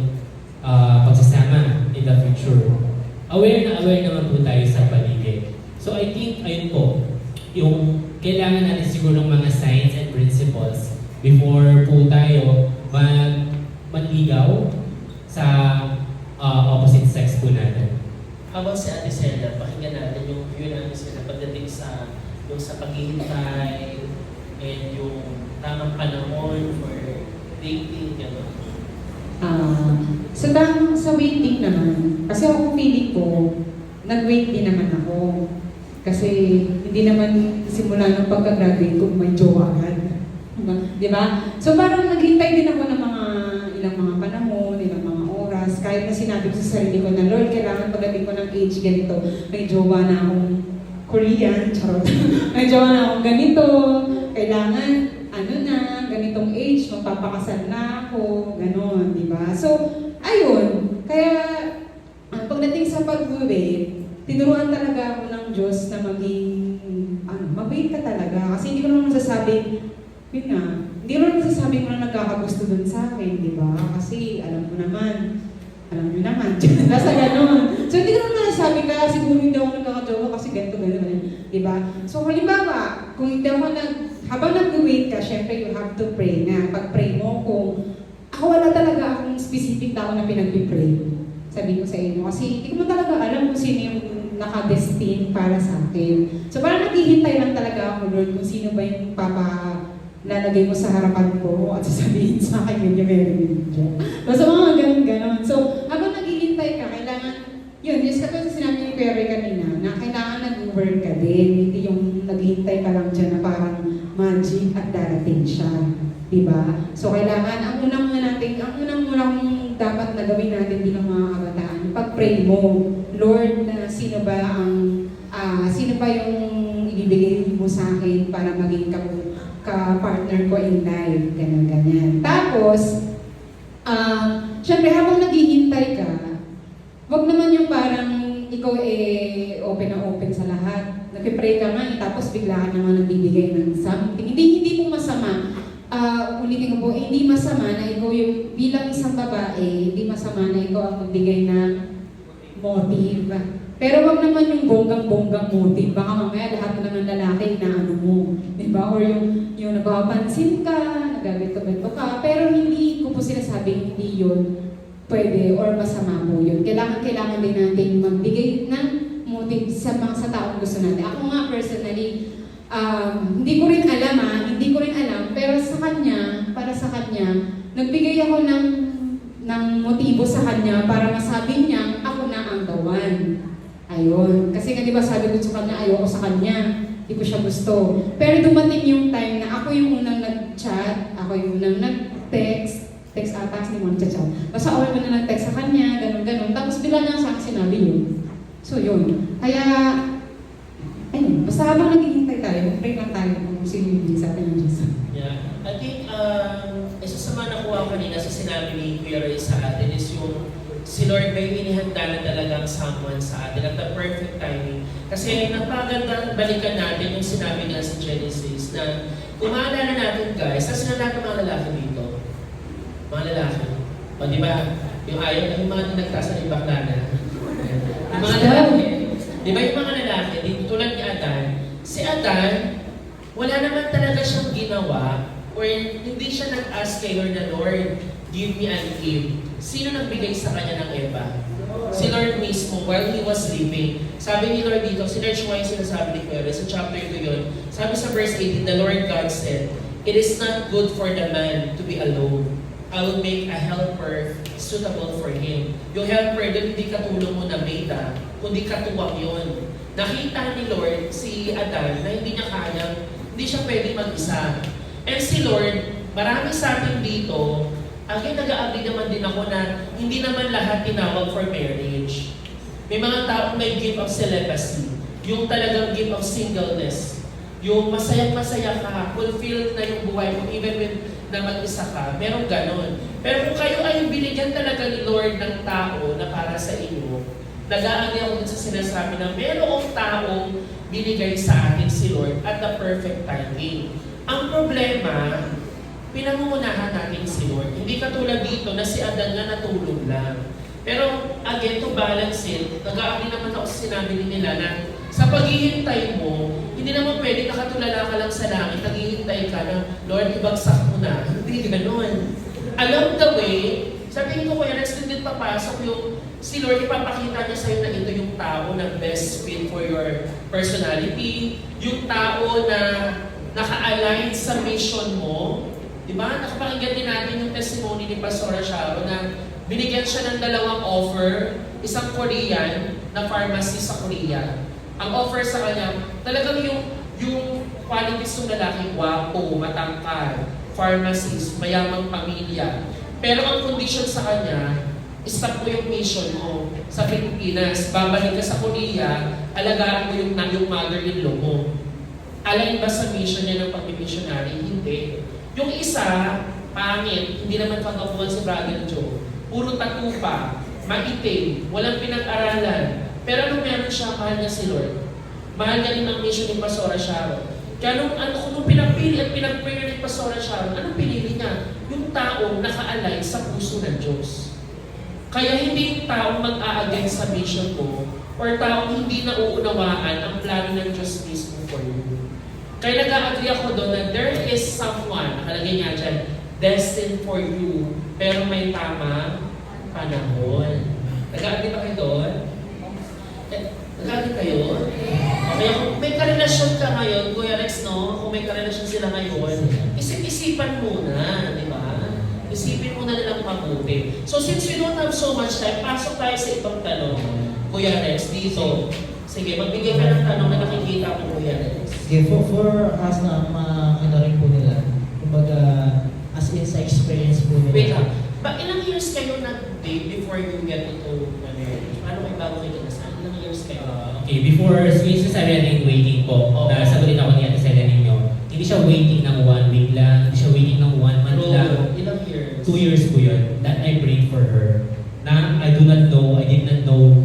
pagsasama in the future? Aware naman po tayo sa paligid. So I think, ayun po, yung kailangan natin siguro ng mga signs and principles before po tayo manligaw sa opposite sex po natin. Habang si Ate Sela, pakinggan natin yung view natin sila pagdating sa yung sa paghihintay and yung tamang panahon for dating, gano'n. Sa waiting naman, kasi ako feeling ko, nag-wait din naman ako. Kasi hindi naman simula ng pagka-graduate ko may jowa agad. Di ba? So parang naghintay din ako ng ilang mga panahon, ilang mga oras. Kahit na sinabi ko sa sarili ko na, Lord, kailangan pagdating ko ng age ganito, may jowa na akong Korean, charot. May jowa na akong ganito, kailangan, ganitong age, magpapakasal na ako, gano'n, di ba? So, ayun, kaya pagdating sa pag-wait, tinuruan talaga ako ng Diyos na mag-wait ka talaga. Kasi hindi ko naman masasabing, yun nga, hindi ko naman masasabing mo na nagkakagusto dun sa akin, di ba? Kasi alam nyo naman, nasa gano'n. So hindi ko naman nasasabi ka, siguro hindi ako nagkakajowa kasi ganito, di ba? So halimbawa, kung hindi ako habang nag-wait ka, syempre you have to pray na. Pag-pray mo, kung ako wala talaga akong specific tao na pinag-pray. Sabi ko sa inyo, kasi hindi ko talaga alam kung sino yung nakadestin para sa akin. So parang naghihintay lang talaga ako, Lord, kung sino ba yung lalagay mo sa harapan ko at sasabihin sa akin yun yung meron. Basta mga ganun-ganon. So habang naghihintay ka, kailangan, yun, just katulad sa sinabi ni Kuya Ray kanina, na kailangan nag-work ka din, hindi yung naghihintay ka lang dyan na parang magic at darating siya. Diba? So kailangan, ang unang-unang dapat na gawin natin bilang mga kabataan, pag-pray mo, Lord, sino ba yung ibibigay mo sa akin para maging ka-partner ko in life, ganyan. Tapos, syempre habang naghihintay ka, wag naman yung parang ikaw open na open sa lahat. Nagpipray ka nga, tapos bigla ka naman nagbibigay ng something. Hindi po masama. Ulitin ko po, hindi masama na ikaw yung bilang isang babae, hindi masama na ikaw ang magbigay ng motive. Pero wag naman yung bonggang-bonggang motive. Baka mamaya lahat na ng lalaki na mo. Diba? Or yung nagpapansin ka, nagaganto-ganto ka. Pero hindi ko po sinasabing hindi yun pwede or masama po yun. Kailangan din natin magbigay ng motive sa taong gusto natin. Ako nga personally, hindi ko rin alam, pero para sa kanya, nagbigay ako ng motibo sa kanya para masabi niya, ako na ang the one. Ayun. Kasi nga diba sabi ko sa kanya, ayoko sa kanya, hindi ko siya gusto. Pero dumating yung time na ako yung unang nag-chat, ako yung unang nag-text ata, hindi mo nag-chat. Basta ako yung unang nag-text sa kanya, ganun. Tapos bila na sa akin sinabi yun. So yun. Kaya, ayun, basta habang naghihintay tayo, pray lang tayo kung sino yung sa atin ng Diyos. Yeah. I think, isa sa mga nakuha kanina sa sinabi ni Kuya Ray sa atin is yung si Lord may inihanda na talagang someone sa atin at the perfect timing. Kasi napaganda balikan natin yung sinabi nga sa Genesis na kung maalala natin guys, sa natin mga lalaki dito. Mga lalaki. O di ba? Yung mga nagtaas na yung bakla na. Yung mga lalaki. Di ba yung mga lalaki, tulad ni Adan, si Adan, wala naman talaga siyang ginawa or hindi siya nag-ask kay Lord na, Lord, give me an Eve. Sino nagbigay sa kanya ng Eva? Si Lord mismo while he was sleeping. Sabi ni Lord dito, sinerch mo yung sinasabi ni Kuya, sa chapter 2 yun. Sabi sa verse 18, the Lord God said, it is not good for the man to be alone. I will make a helper suitable for him. Yung helper doon, hindi katulong mo na maid, kundi katuwang yun. Nakita ni Lord si Adan na hindi niya kaya, hindi siya pwede mag-isa. And si Lord, marami sa atin dito, again, nag-agree naman din ako na hindi naman lahat tinawag for marriage. May mga taong may gift of celibacy, yung talagang gift of singleness, yung masayang-masaya ka, fulfilled na yung buhay mo, even when na mag-isa ka, merong ganon. Pero kung kayo ay binigyan talaga ni Lord ng tao na para sa inyo, nag-aani ako din sa sinasabi na merong taong binigay sa atin si Lord at the perfect timing. Ang problema, pinangungunahan natin si Lord. Hindi katulad dito na si Adan na natulog lang. Pero again, to balance it, nag-aani naman ako sa sinabi nila na sa paghihintay mo, hindi naman pwede nakatulala ka lang sa langit, naghihintay ka na, Lord, ibagsak mo na. Hindi ganoon. Along the way, sabihin ko kuya, next din papasok yung si Lord, ipapakita niya sa'yo na ito yung tao na best fit for your personality, yung tao na naka-align sa mission mo, Di ba? Nakapakinggan din natin yung testimony ni Pastora Sharo na binigyan siya ng 2 offer, isang Korean na pharmacy sa Korea. Ang offer sa kanya, talagang yung qualities ng lalaki, wapo, matangkad, pharmacist, mayamang pamilya. Pero ang condition sa kanya, stop mo yung mission mo sa Pilipinas, babalik ka sa Korea, alagaan mo yung mother-in-law mo. Align ba sa mission niya ng pag-missionary? Hindi. Yung isa, pangit, hindi naman pagkakuhan si Brother Joe. Puro tattoo pa, maitim, walang pinag-aralan. Pero anong meron siya, mahal niya si Lord. Mahal niya rin ang mission ni Pastora Sharon. Kaya kung pinapili at pinag-prayer ni Pastora Sharon, anong pinili niya? Yung taong naka-align sa puso ng Diyos. Kaya hindi yung taong mag-a-against sa mission mo or taong hindi nauunawaan ang plano ng Diyos mismo for you. Kaya nag-a-agree ako doon na there is someone, nakalagay nga dyan, destined for you, pero may tamang panahon. Nag-a-agree ba kayo doon? Nag-a-agree kayo? Okay, kung may karelasyon ka ngayon, Kuya Rex, no? Kung may karelasyon sila ngayon, isip-isipan muna, di ba? Isipin mo na nilang mabuti. So since we don't have so much time, pasok tayo sa ibang tanong. Kuya Rex, dito. Sige, magbigay ka ng tanong na nakikita mo, Kuya Rex. Okay, for us na ano rin po nila, kumbaga, as in sa experience po nila. Wait lang. Ilang years kayo nag-date before you get into marriage? Paano kayo bago kayo kinasal? Ilang years kayo? Okay, before, since sabi natin waiting po, Oo. nasagutin ako ni Ate Celia ninyo, hindi siya waiting ng 1 week lang, hindi siya waiting ng 1 month lang. Ilang years? 2 years po yun, that I prayed for her. Na I do not know, I did not know,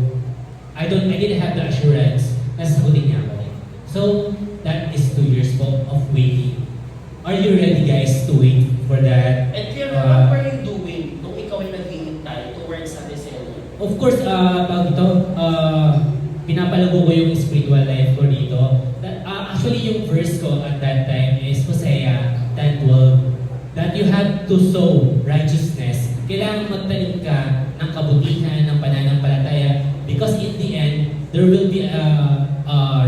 I didn't have the assurance na sagutin niya ako. So, that is 2 years po of waiting. Are you ready guys to wait for that? And Kuya, what were you doing nung ikaw ay naghihintay towards Ate Celia? Of course, tawag ito, pinapalago ko yung spiritual life ko dito. Actually, yung verse ko at that time is Hosea 10:12, that you have to sow righteousness. Kailangan magtanim ka ng kabutihan, ng pananampalataya, because in the end, there will be a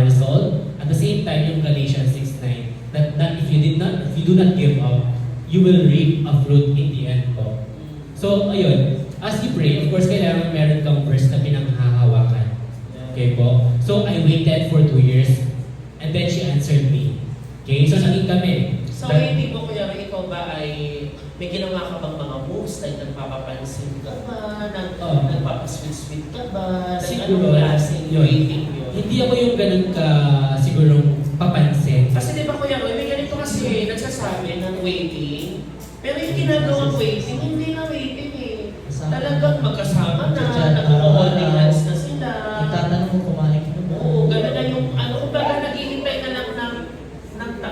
result. At the same time, yung Galatians 6:9, that if you do not give up, you will reap a fruit in the end po. So, ayun, as you pray, of course, kailangan meron kang verse na pinanghahawakan. Okay po? So, I waited for 2 years, and then she answered me. Okay? So, naging kami. So, hindi mo, Kuya, ikaw ba ay may ginawa ka bang mga moves? Like, nagpapapansin ka ba? Nagpapasweet-sweet ka ba? Like, Siguro, anong klaseng yun. waiting yun? Hindi ako yung ganun ka, siguro, papansin. Kasi di ba, Kuya, may ganito kasi nagsasabi ng waiting, pero yung ginagawang waiting, hindi na waiting eh. Talagang magkasama na, nag-holding hands na sila. Itatanong mo kumain ka ba? Oo, gano'n na yung, kumbaga naghihintay na lang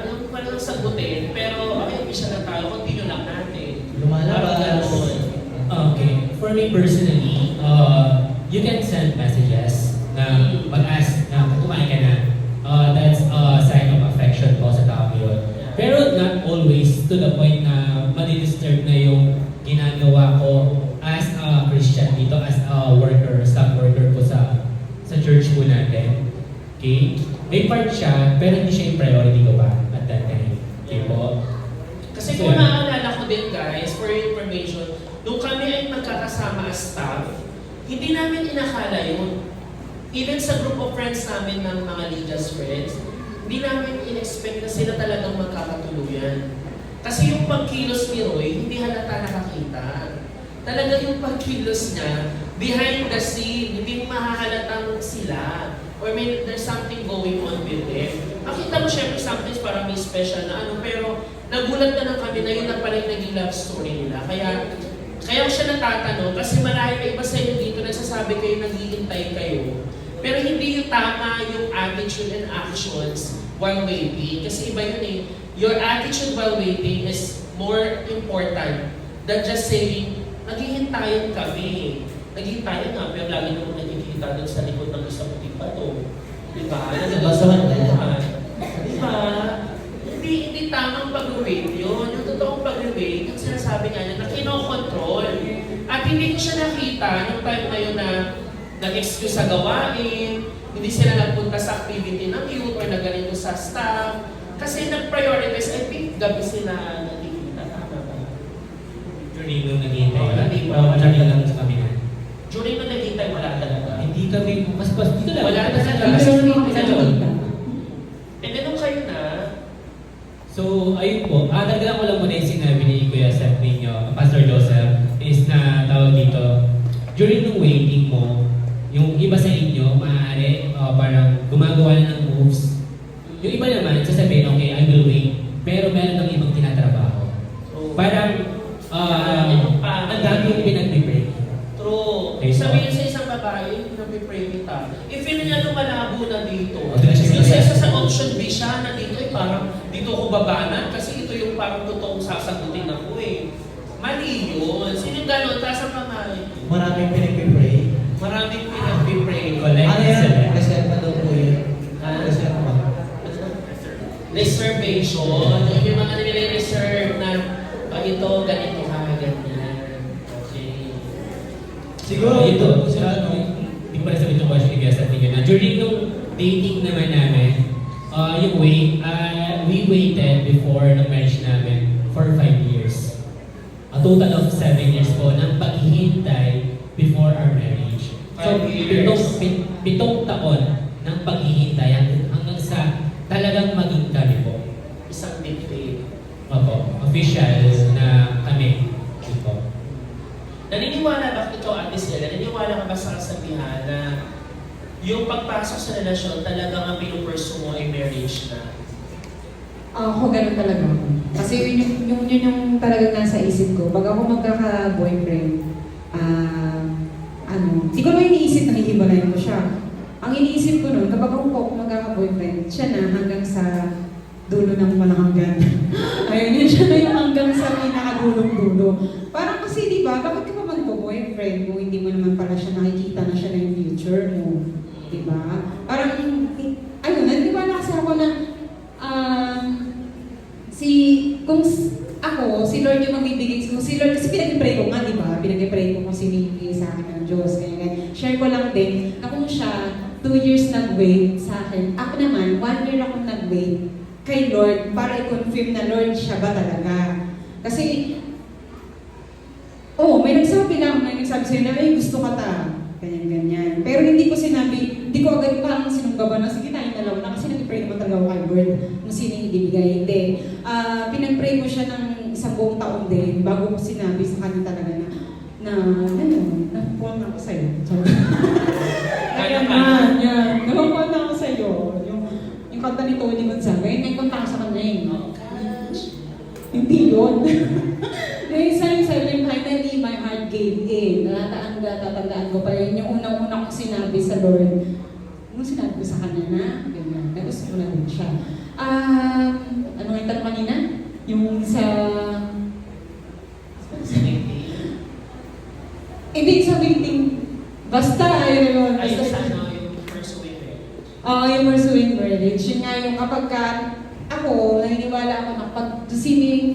yung palang sagutin, pero okay, siya na tayo, continue lang natin. Lumalabas. Parang ganun. Okay. For me personally, you can send messages na mag-ask na kung kumain ka na. That's a sign of affection po sa tao yun. Pero not always to the point na madi-disturb na yung ginagawa ko as a Christian dito, as a worker, staff worker po sa church po natin. Okay? May part siya, pero hindi siya yung priority ko pa at that time. Okay po? Kasi kung naaalala ko din guys, for your information, nung kami ay magkakasama as staff, hindi namin inakala yun. Even sa group of friends namin ng mga Lydia's friends, hindi namin in-expect na sila talagang magkakatuluyan. Kasi yung pagkilos ni Roy, hindi halata nakakita. Talaga yung pagkilos niya, behind the scene, hindi mo mahahalatang sila. Or there's something going on with them. Makita mo syempre sometimes parang may special na ano, pero nagulat na lang kami na yun na pala yung naging love story nila. Kaya siya natatanong, kasi marami may iba sa inyo dito nagsasabi kayo, naghihintay kayo. Pero hindi yung tama yung attitude and actions while waiting. Kasi iba yun eh. Your attitude while waiting is more important than just saying, naghihintayan kami. Naghihintayan nga, pero lagi naman nagkikita doon sa likod ng isang puting bato. Diba? Basahan na yan. Diba? Hindi tamang pag-wait yun. Yung totoong pag-wait, yung sinasabi nga niya, na kinokontrol. At hindi ko siya nakita yung time na yun na nag-excuse sa gawain, hindi sila nagpunta sa activity ng youth or nagaling sa staff. Kasi nag-prioritize, I think gabi sila nagkikita. Tama During nung naghihintay. Oh, hindi pa. During lang sa kabina. During na naghihintay, wala talaga. Hindi kami, mas dito lang. Wala talaga. Hindi ko naman ako nakikita. And then nung kayo na, So, ayun po. Dagdagan ko lang muna yung sinabi ni Kuya Seth ninyo, Pastor Joseph, is na tawag dito, during nung waiting mo, yung iba sa inyo, maaari, parang gumagawa na ng moves. Yung iba naman, sasabihin, okay, I will wait. Pero meron ng ibang tinatrabaho. so, Parang, ang dami yung pinag-break. true. Okay, so- Sabihin sa isang babae, pinag-pray kita. If feel niya lumalabo na dito, O, doon na siya kasi magsasabi. sa option B siya na dito, parang dito ko babaanan kasi ito yung parang totoong sasagutin ako eh. Mali yun. Sino yung gano'n? Taas ang kamay. Maraming pinag-pray. Maraming pinag-pray. Collect. Ano yan? Reserva daw po yun. Ah. Reserva. Reservation. Yung mga nire-reserve na pag ito, ganito ka, ganyan. Okay. Siguro ito, sa ano, hindi ko na sabihin yung question ni Kuya Seth ninyo na during nung dating naman namin, yung we waited before ng marriage namin for 5 years. A total of 7 years po ng paghihintay before our marriage. So, 5 years. pitong taon ng paghihintay hanggang sa talagang maging kami po. Isang dictate. Opo, official na kami. Yun po. Naniniwala ba ikaw, Ate Stella, naniniwala ka ba sa kasabihan na yung pagpasok sa relasyon talagang ang pinupursue mo ay marriage na? Ako ganun talaga ako. Kasi yun yung talagang nasa isip ko. Pag ako magkaka-boyfriend, hindi ko naman iniisip na hihiwalayan ko siya. Ang iniisip ko nun, kapag ako magkaka-boyfriend, siya na hanggang sa dulo ng walang hanggan. Ayun, yun siya na yung hanggang sa pinakadulong-dulo. Parang kasi, di ba, bakit ka pa magpo-boyfriend kung hindi mo naman pala siya nakikita na siya na yung future mo? Di ba? Parang, ayun, naniniwala kasi ako na, si Lord yung magbibigay, kung si Lord, kasi pinag-pray ko nga, di ba? Pinag-pray ko kung sinibigay sa akin ng Diyos, ganyan. Share ko lang din, na kung siya, 2 years nag-wait sa akin, ako naman, 1 year akong nag-wait kay Lord para i-confirm na Lord siya ba talaga. Kasi, may nagsabi sa'yo na, gusto ka ta. Ganyan. Pero hindi ko sinabi, hindi ko agad parang sinunggaban na, sige tayo na lang na, kasi nag-pray naman talaga ako kay Lord kung sino yung ibibigay. Hindi. Pinag-pray ko siya ng isang buong taon din bago ko sinabi sa kanya talaga napupuan ako sa'yo. Kaya man, yan. Napupuan ako sa'yo. Yung kanta ni Tony Gonzaga, yun yung kanta ko sa kanya eh. Hindi yun. Yung sabi niya, finally my heart gave in. Tatandaan ko pa yun. Yung unang-una kong sinabi sa Lord, sinabi ko sa kanya na, ganyan. Gusto ko na din siya. Ano nga yung tanong kanina? Yung sa... Hindi sa waiting. Basta, ayun yun. Ayun Basta sa yung pursuing marriage. yung pursuing marriage. Yun nga yung kapag ako, naniniwala ako na pag sino yung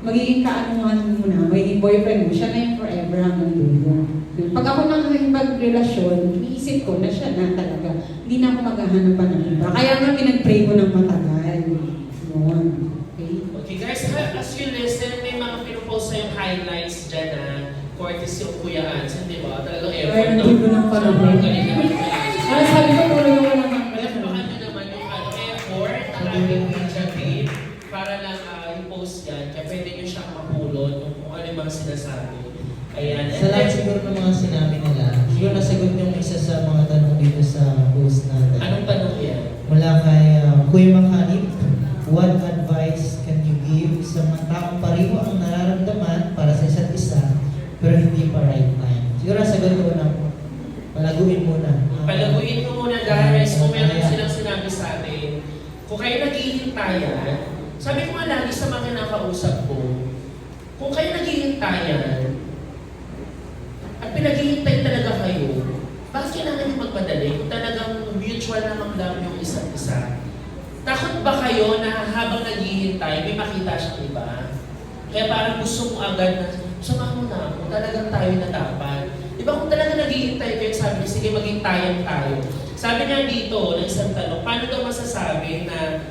magiging kaanuhan mo na, magiging boyfriend mo, siya na yung forever hanggang dulo. Pag ako nang magrelasyon, iniisip ko na siya na talaga. Hindi na ako maghahanap pa ng iba. Kaya nga pinag-pray ko ng matagal. Noon. Okay? Okay guys, as you listen, may mga pinupost sa yung highlights dyan na courtesy of Kuya Anson, di ba? Talagang effort. Ay, ang dulo ng panahon. Galing naman Kuya Anson. Ano sabi ko, tuloy ko lang ang Palakpakan nyo naman yung effort ng ating media team para lang i-post yan. Kaya pwede nyo siyang mapulot kung ano yung mga sinasabi. Ayan. sa lahat siguro ng mga sinabi nila, siguro nasagot yung isa sa mga tanong dito sa post natin. Anong tanong yan? Mula kay Kuya Makanip, what advice can you give sa mga taong pareho ang nararamdaman para sa isa't isa pero hindi pa right time? Siguro nasagot ko na palaguin muna. Palaguin mo muna guys kung meron silang sinabi sa atin. Kung kayo naghihintayan, sabi ko nga lagi sa mga kinakausap ko, kung kayo naghihintayan, at pinaghihintay talaga kayo, bakit kailangan yung magpadali kung talagang mutual na mag-love yung isa't isa? Takot ba kayo na habang naghihintay, may makita siyang iba? Kaya parang gusto mo agad na, sama mo na, kung talagang tayo na dapat. Di ba kung talagang naghihintay kayo, sabi niya, sige maging tayang tayo. Sabi niya dito, ng isang tanong, paano daw masasabi na,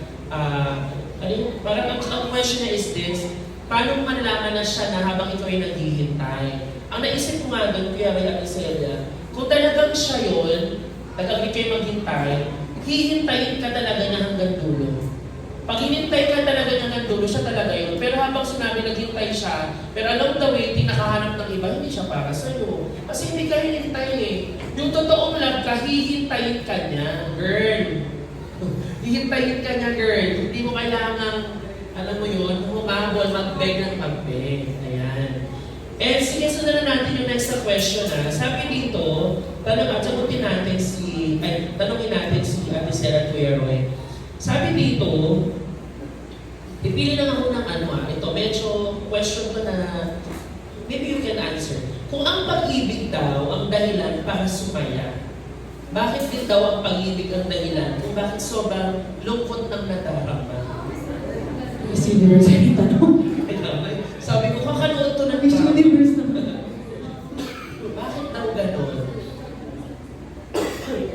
parang ang question niya is this, paano mo malalaman na siya na habang ikaw ay naghihintay? Ang naisip ko nga doon, Kuya Ray at Celia, kung talagang siya yun, nag-agree kayo maghintay, hihintayin ka talaga niya hanggang dulo. Pag hinintay ka talaga niya hanggang dulo, siya talaga yun. Pero habang sinabi naghintay siya, pero along the way, nakahanap ng iba, hindi siya para sa'yo. Kasi hindi ka hinintay eh. Yung totoong love ka, hihintayin ka niya, girl. Hihintayin ka niya, girl. Hindi mo kailangang, alam mo yun, humabol, mag-beg ng mag-beg. Ayan. And sige, sundan na natin yung next na question ha. Sabi dito, tanongin natin si Ate Sarah at Kuya Roy. Sabi dito, pipili lang ako ng ito, medyo question ko na, maybe you can answer. Kung ang pag-ibig daw ang dahilan para sumaya, bakit din daw ang pag-ibig ang dahilan kung bakit sobrang lungkot ng nadarama? Miss Universe yung tanong. Sabi ko, kakanood to ng Miss Universe naman. Bakit daw gano'n?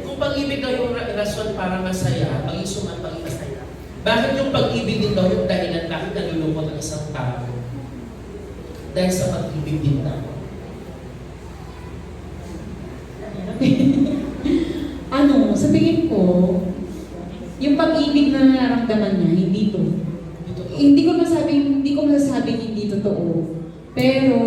Kung pag-ibig daw yung rason para masaya, maging suman, maging masaya. Bakit yung pag-ibig din daw yung dahilan bakit nalulungkot ang isang tao? Dahil sa pag-ibig din daw. Sa tingin ko, yung pag-ibig na nararamdaman niya, hindi to. Hindi ko masasabing hindi totoo. Pero,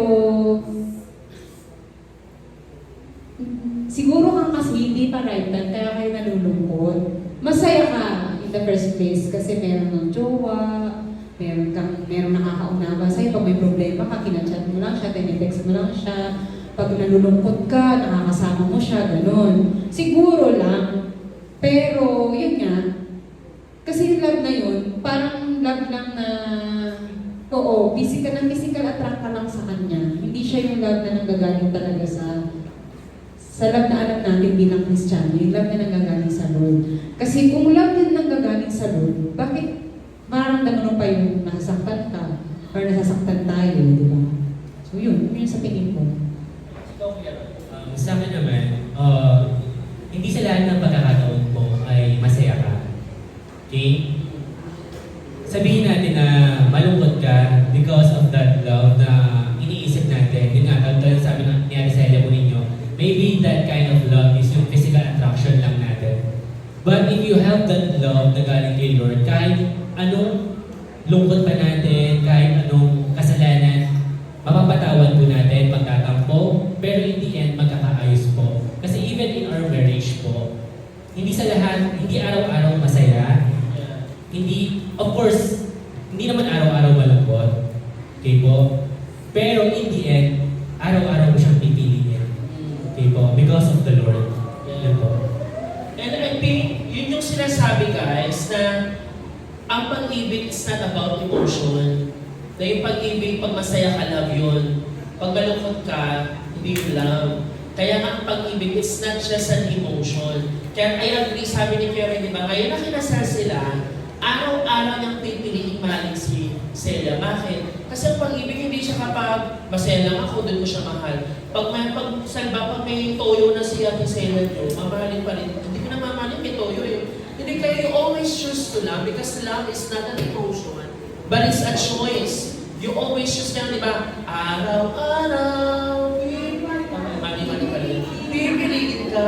siguro kang kasi hindi pa right time, kaya kayo nalulungkot. Masaya ka in the first place kasi meron ng jowa, meron nakakaunawa sa'yo. Pag may problema ka, kinachat mo lang siya, tinetext mo lang siya. Pag nalulungkot ka, nakakasama mo siya, ganun. Siguro lang. Pero, yun nga, kasi love na yun, parang love lang na, oo, physical attract ka lang sa kanya. Hindi siya yung love na nanggagaling talaga sa love na alam natin bilang Kristiyano, yung love na nanggagaling sa Lord. Kasi kung love din nanggagaling sa Lord, bakit mararamdaman mo pa yung nasasaktan ka or nasasaktan tayo, di ba? So yun sa tingin ko. Sa akin naman, hindi sa lahat ng pagkakataon po ay masaya ka. Okay? Sabihin natin na malungkot ka because of that love na iniisip natin. Yun nga, sabi ni Ate Celia po ninyo, maybe that kind of love is yung physical attraction lang natin. But if you have that love na galing kay Lord, kahit anong lungkot pa natin, kahit anong kasalanan, mapapatawad po natin, magtatampo, pero in the end, magkakaayos po. Kasi even in our marriage po, hindi sa lahat, hindi araw-araw masaya. Hindi, of course, hindi naman araw-araw malungkot. Okay po? Pero in the end, araw-araw mo siyang pipiliin. Okay po? Because of the Lord. Yun po. And I think, yun yung sinasabi guys, na ang pag-ibig is not about emotion. Na yung pag-ibig, pag masaya ka, love yun. Pag malungkot ka, hindi yung love. Kaya nga ang pag-ibig, it's not just an emotion. Kaya I agree, sabi ni Kuya Ray, di ba? Ngayon na kinasal sila, araw-araw niyang pipiliin mahalin si Celia. Bakit? Kasi ang pag-ibig, hindi siya kapag masaya lang ako, doon mo siya mahal. Pag may toyo na si Ate Celia niyo, mamahalin pa rin. Hindi ko na mamahalin, may toyo eh. Hindi kayo, you always choose to love because love is not an emotion, but it's a choice. You always choose na, di ba? Araw-araw, pipiliin ka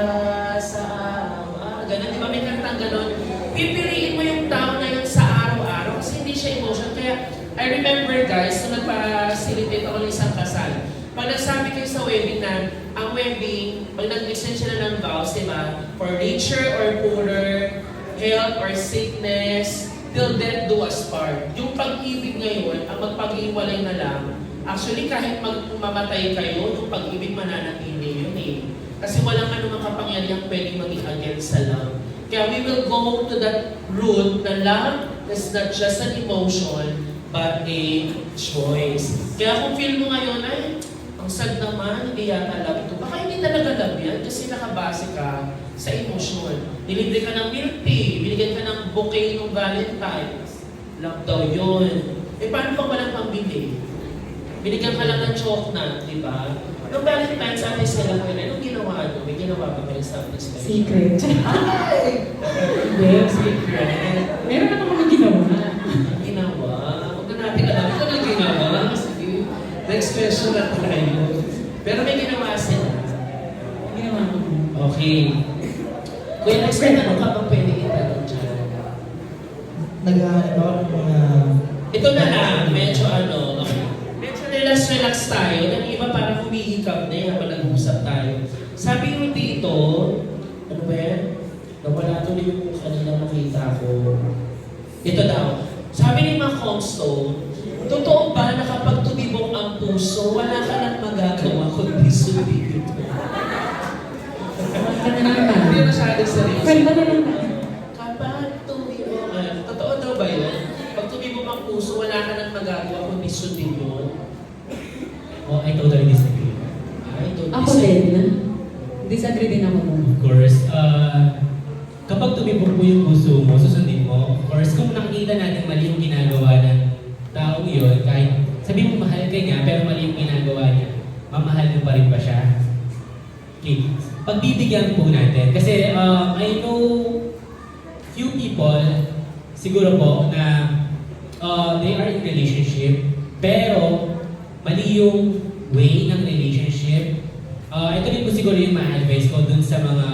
sa araw-araw. Ganun, di ba? May kantang ganun. Pipiliin mo yung tao na yun sa araw-araw kasi hindi siya emotion. Kaya, I remember guys, nung nagpa-facilitate ako ng isang kasal, pag nagsabi kayo sa wedding na, ang wedding, pag nag-extend sila ng vows, di ba? For richer or poorer, health or sickness, till death do us part. Yung pag-ibig ngayon, ang magpag-iwalay na lang, actually kahit mamatay kayo, yung pag-ibig mananatili yun eh. Kasi walang anumang kapangyarihang pwedeng maging against sa love. Kaya we will go to that root na love is not just an emotion, but a choice. Kaya kung feel mo ngayon, ay, ang sad naman, hindi yata love ito. Baka hindi talaga love yan kasi nakabase ka sa emosyon. Nilibre ka ng milk tea, binigyan ka ng bouquet ng Valentine's. Love daw yun. Eh paano pag walang pambili? Binigyan ka lang ng chocolate, di ba? Nung Valentine's, Ate Celia ko yun, anong ginawa nyo? May ginawa ba kayo sa atin? Secret. Ay! Hindi, secret. Meron naman kami ginawa. Ginawa? Huwag na natin alam. Ito na ginawa. may tanong ka bang pwede itanong dyan? Naghahanap ako ng mga... Ito na lang, medyo medyo relax tayo. Ng iba parang humihikap na yun habang nag-uusap tayo. Sabi mo dito, ano ba yan? Nawala tuloy yung kanina makita ko. Ito daw, sabi ni Macomstone, totoo ba na kapag tumibok ang puso, wala ka nang magagawa kundi sumibig? Hindi masyado seryoso. Kwento na lang tayo. Kapag tumibok, totoo daw ba yun? Pag tumibok ang puso, wala ka nang magagawa kundi sundin yun. Oh, I totally disagree. Ay, don't Ako disagree. din. Disagree din ako doon. Of course, kapag tumibok mo yung puso mo, susundin mo. Of course, kung nakikita natin mali yung ginagawa ng taong yun, kahit sabi mo mahal ka niya, pero mali yung ginagawa niya, mamahal mo pa rin ba siya? Okay. Pagbibigyan po natin. Kasi I know few people, siguro po, na they are in relationship, pero mali yung way ng relationship. Ito rin po siguro yung ma-advise ko dun sa mga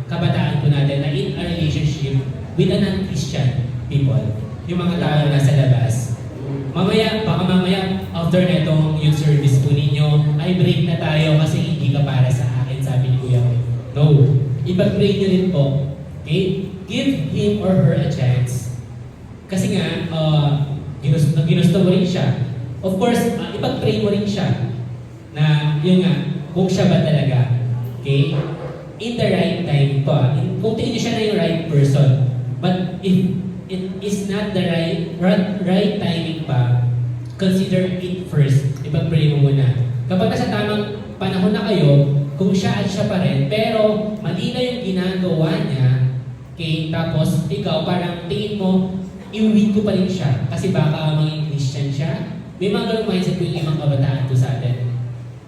kabataan po natin na in a relationship with a non-Christian people. Yung mga tao na nasa labas. Baka mamaya, after na itong youth service po ninyo, ay break na tayo kasi hindi ka para sa akin, sabi ni Kuya Will. No. Ipag-pray nyo rin po. Okay? Give him or her a chance. Kasi nga, ginusto mo rin siya. Of course, ipag-pray mo rin siya na yun nga, kung siya ba talaga. Okay? In the right time pa. Kung tingin siya na yung right person. But if it is not the right timing pa, consider it first. Ipag-pray mo muna. Kapag nasa tamang panahon na kayo, kung siya at siya pa rin, pero mali na yung ginagawa niya, okay, tapos ikaw parang tingin mo, iuwid ko pa rin siya kasi baka maging Christian siya. May mga ganung mindset po yung ibang kabataan po sa atin.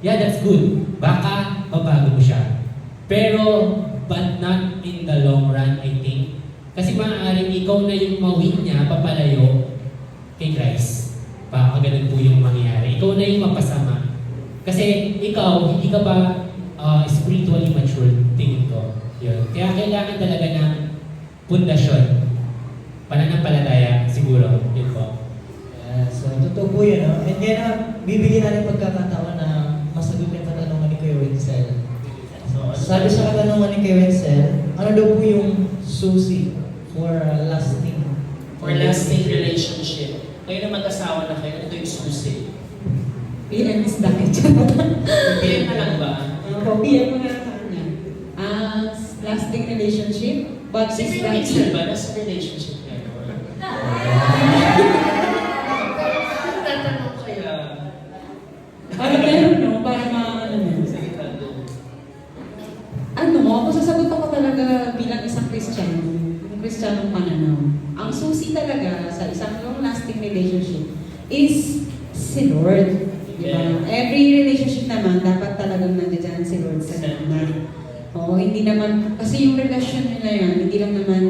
Yeah, that's good. Baka mabago mo siya. Pero, but not in the long run, I think. Kasi maaaring ikaw na yung mawin niya papalayo kay Christ. Baka ganun po yung mangyayari. Ikaw na yung mapasama. Kasi ikaw, hindi ka pa spiritually mature, tingin ko. Yun. Kaya kailangan talaga ng pundasyon. Pananampalataya, siguro. Yun po. So, totoo po yun, no? And kaya bibigyan natin pagkakataon na masagot yung katanungan ni Kuya Wenzel. So, sabi sa katanungan ni Kuya Wenzel, ano daw po yung susi for lasting? For lasting relationship. Kayo na mag-asawa na kayo, ito yung susi. PM is dahil. PM na lang ba? PM mo na lang sa kanya. Lasting relationship, but Si is Kuya that Winston ba? Nasa relationship ngayon? Tatanong kaya. Para meron, no? Para maano mo. Sige, Tando. Ako sasagot ako talaga bilang isang Kristiyano, yung Kristiyanong pananaw. Ang susi talaga sa isang long-lasting relationship is si Lord. Diba? Yeah. Every relationship naman, dapat talagang nandiyan si Lord sa gitna. Oo, hindi naman, kasi yung relasyon nila yan, hindi lang naman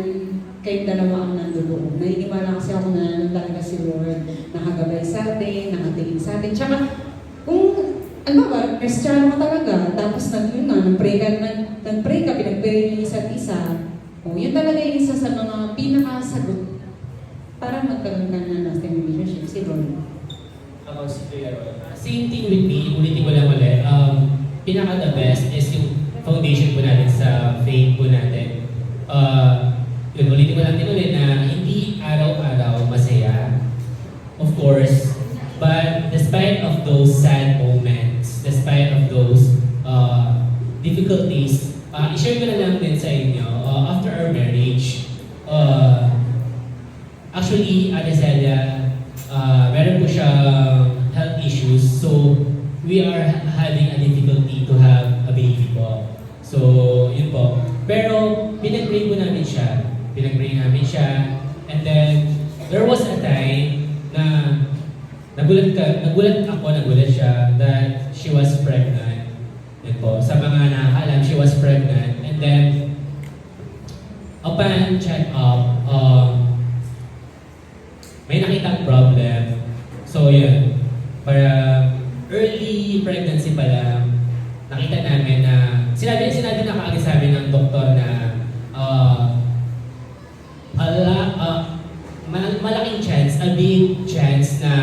kayong dalawa ang nandoon. Naniniwala kasi ako na nandun talaga si Lord, nakagabay sa atin, nakatingin sa atin. Tsaka, kung ano ba, Kristiyano ka talaga, tapos nag-pray ka, pinag-pray yung isa't isa, yun talaga yung isa sa mga pinakasagot para magkaroon ka na lasting relationship, si Lord. Ako si Kuya Ron. Same thing with me, ulitin ko lang ulit. Pinaka-the best is yung foundation po natin sa faith po natin. Yun, ulitin ko lang din ulit na hindi araw-araw masaya. Of course, but despite of those sad moments, despite of those difficulties, i-share ko na lang din sa inyo, after our marriage, actually, Ate Celia, meron po siyang health issues, so we are having a difficulty to have a baby po. So, yun po. Pero, pinag-pray po namin siya. And then, there was a time na nagulat siya that she was pregnant. Yun po. Sa mga nakakaalam, she was pregnant. And then, upon check up, may nakitang problem. So, yun. Para early pregnancy pa lang, nakita namin na sinabi na kaagad sa amin ng doktor na a big chance na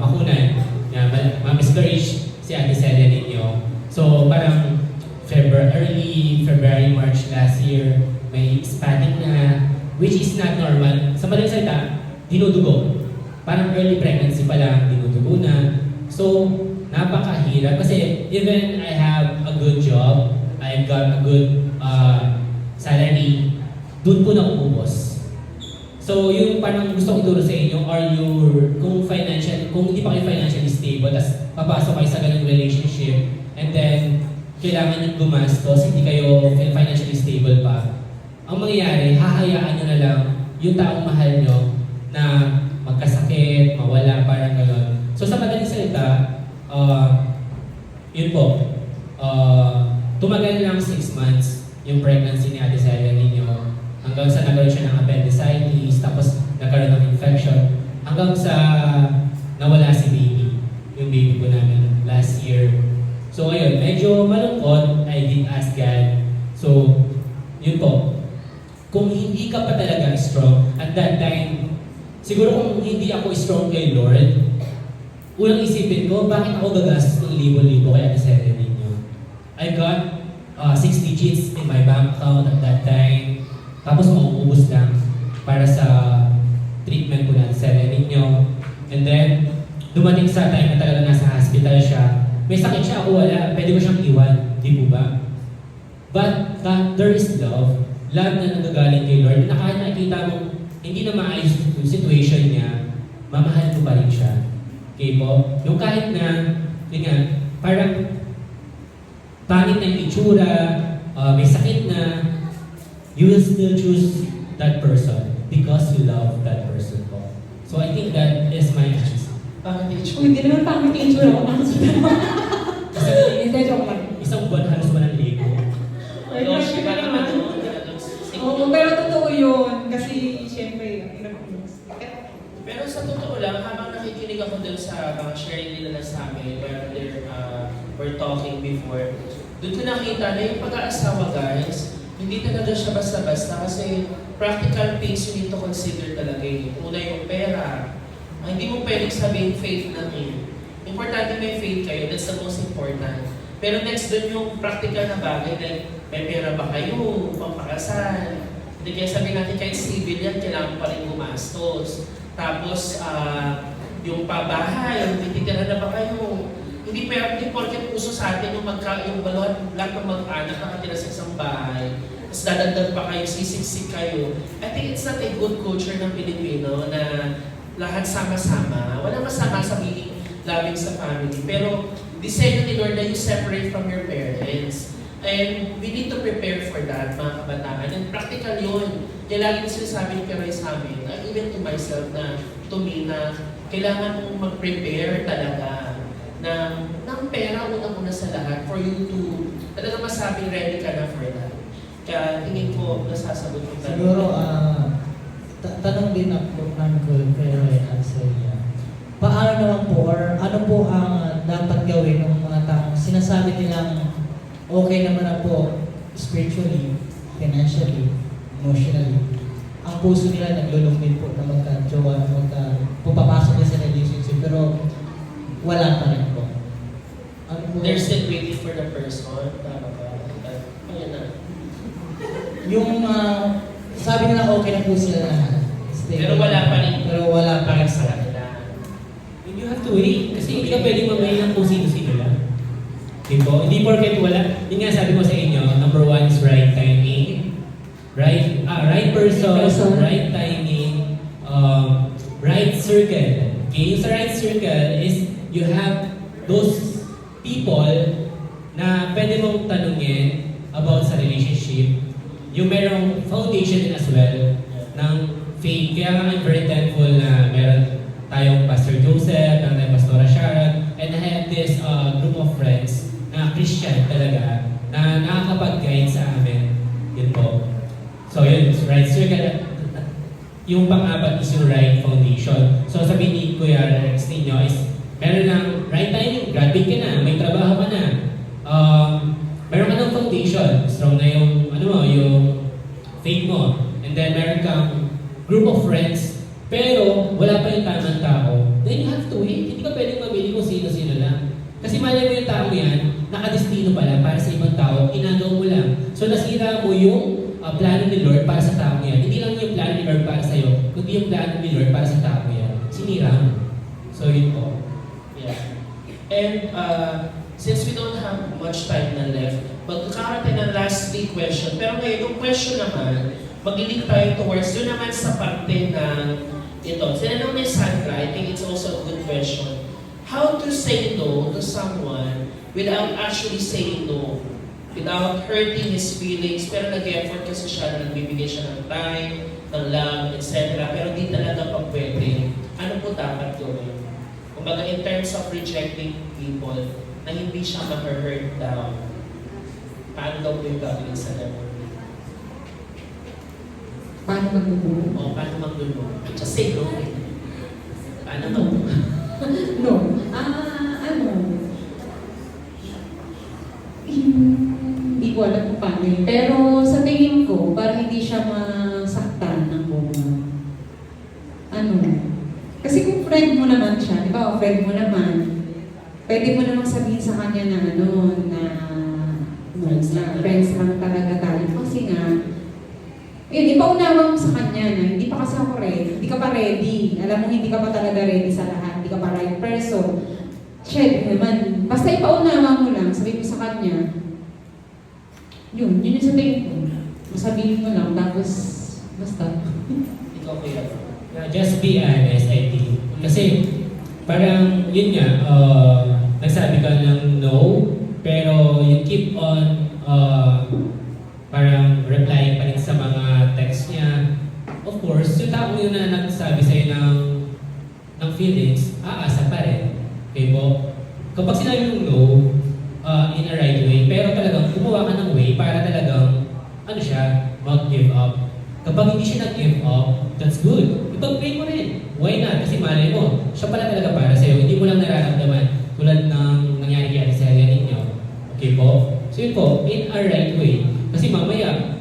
makunan, na ma-miscourage si Ate Celia ninyo. So parang early February, March last year, may spotting na, which is not normal. Sa madaling salita, dinudugo. Parang early pregnancy pa lang, dinudugo na. So, napakahirap kasi even I have a good job, I've got a good salary, doon po na umubos. So, yung parang gusto kong ituro sa inyo, kung hindi pa kayo financially stable, tapos papasok kayo sa ganung relationship, and then, kailangan nyo gumastos, hindi kayo financially stable pa. Ang mangyayari, hahayaan nyo na lang yung taong mahal nyo na magkasakit, mawala, parang gano'n. So sa madaling salita, yun po, tumagal lang 6 months yung pregnancy ni Ate Celia ninyo hanggang sa nagkaroon siya ng appendicitis, tapos nagkaroon ng infection, hanggang sa nawala si baby, yung baby po namin last year. So ayun, medyo malungkot, I did ask God. So, yun po. Kung hindi ka pa talaga strong, at that time, siguro kung hindi ako strong kay Lord, unang isipin ko, bakit ako gagastos ng libo-libo kay Ate Celia ninyo? I got 6 digits in my bank account at that time. Tapos mauubos lang para sa treatment ko na Ate Celia ninyo. And then, dumating sa time na talaga nasa hospital siya, may sakit siya, ako wala, pwede ko siyang iwan, di po ba? But there is love na nanggagaling kay Lord, na kahit nakikita mo, hindi na maayos yung situation niya, mamahal mo pa rin siya. Okay po? Yung kahit na, yun nga, parang pangit na yung itsura, may sakit na, you will still choose that person because you love that person po. So I think that is my answer. Hindi naman pangit yung itsura ko. Kasi Hindi, joke lang. isang buwan halos walang ligo. Loshi ka naman. Oo, pero totoo yun. Kasi, syempre, Pero sa totoo lang, habang nakikinig ako dun sa mga sharing nila sa amin, where we're talking before, doon ko nakita na yung pag-aasawa, guys, hindi talaga siya basta-basta kasi practical things you need to consider talaga eh. Una yung pera. Hindi mo pwedeng sabihin faith lang eh. Importante may faith kayo, that's the most important. Pero next doon yung practical na bagay, like may pera ba kayo, pampakasal. Hindi kaya sabihin natin kahit civil yan, kailangan pa rin gumastos. Tapos, yung pabahay, may titira na ba kayo? Hindi porket uso sa atin yung lahat ng mag-anak nakatira sa isang bahay, tapos dadagdag pa kayo, sisiksik kayo. I think it's not a good culture ng Pilipino na lahat sama-sama. Walang masama sa being loving sa family. Pero, design ni Lord na you separate from your parents. And we need to prepare for that, mga kabataan. And practical yun. Kaya lagi na sinasabi ni Peroy sa amin, even to myself, to me, na kailangan mong mag-prepare talaga ng pera unang-una sa lahat for you to talaga masabing ready ka na for that. Kaya tingin ko, nasasagot ko talaga. Siguro, tanong din ako namin ko pero answer niya. Paano naman po or ano po ang dapat gawin ng mga taong sinasabi nilang okay naman na po spiritually, financially, emotionally. Ang puso nila naglulungin po na magka-jowa, pupapasok na sa relationship pero wala pa rin po. Ano po? They're still waiting for the person. Tama ba? Ayun na. Yung sabi nila okay na po sila lahat. Pero wala pa rin. Pero wala pa rin sa sila. kanila. You have to wait. Kasi hindi ka pwedeng mamay ng kung sino-sino lang. Diba? Hindi porket wala. Yung nga sabi ko sa inyo, number 1 is right timing. Right person, right timing, right circle. Okay, yung sa right circle is you have those people na pwede mong tanungin about sa relationship. Yung merong foundation din as well ng faith. Kaya nga I'm very thankful na meron tayong Pastor Joseph, meron tayong Pastora Sharon, and I have this group of friends na Christian talaga na nakakapag-guide sa amin. Yun po. So yun, right circle. Yung pang-apat is yung right foundation. So sabi ni Kuya Rex ninyo is meron ng right timing, graduate ka na, may trabaho ka na. Meron ka ng foundation, strong na yung, yung faith mo. And then meron kang group of friends, pero wala pa yung tamang tao, then you have to wait. Hindi ka pwedeng mamili kung sino-sino lang. Kasi malay mo yung tao yan, nakadestino pala para sa ibang tao, inagaw mo lang. So nasira mo yung plano ni Lord para sa tao yan. Hindi lang yung plano ni Lord para sa'yo, kundi yung plano ni Lord para sa tao yan. Sinira mo. So yun po. Yeah. And since we don't have much time na left, magkakaroon ng last 3 question. Pero ngayon, yung question naman, mag-link tayo towards doon naman sa parte ng ito. Sinanong ni Sandra, I think it's also a good question. How to say no to someone without actually saying no? Without hurting his feelings, pero nag-effort kasi siya, nagbibigay siya ng time, ng love, etc. Pero di talaga pa pwede. Ano po dapat gawin? Kumbaga in terms of rejecting people, na hindi siya ma-hurt down. Paano daw po yung gagawin sa ganun? Paano magbubuo? O paano magdulo? Just say no. Paano magdulo? No. Ano? Hindi ko alam kung paano yun. Pero sa tingin ko, para hindi siya masaktan ng bunga. Ano? Kasi kung friend mo naman siya, di ba? O friend mo naman, pwede mo namang sabihin sa kanya na friends lang talaga tayo. Kasi nga, yun, ipaunawa mo sa kanya na hindi pa kasi ako ready, hindi ka pa ready. Alam mo, hindi ka pa talaga ready sa lahat, hindi ka pa right person. Syempre naman, basta ipaunawa mo lang, sabihin mo sa kanya, yun yung sa tingin ko. Masabihin mo lang, tapos, basta. Ikaw kaya. Just be honest, I think. Kasi, parang, yun nga, nagsabi ka ng no, pero you keep on, parang replying pa rin sa mga text niya. Of course, yung tao yun na nagsabi sa'yo ng feelings, aasa pa rin. Okay po? Kapag sinabi mong no, in a right way, pero talagang gumawa ka ng way para talagang, mag-give up. Kapag hindi siya nag-give up, that's good. Ipag-pray mo rin. Why not? Kasi malay mo, siya pala talaga para sa'yo. Hindi mo lang nararamdaman tulad ng nangyari kaya sa ninyo. Okay po? So yun po, in a right way. Kasi mamaya,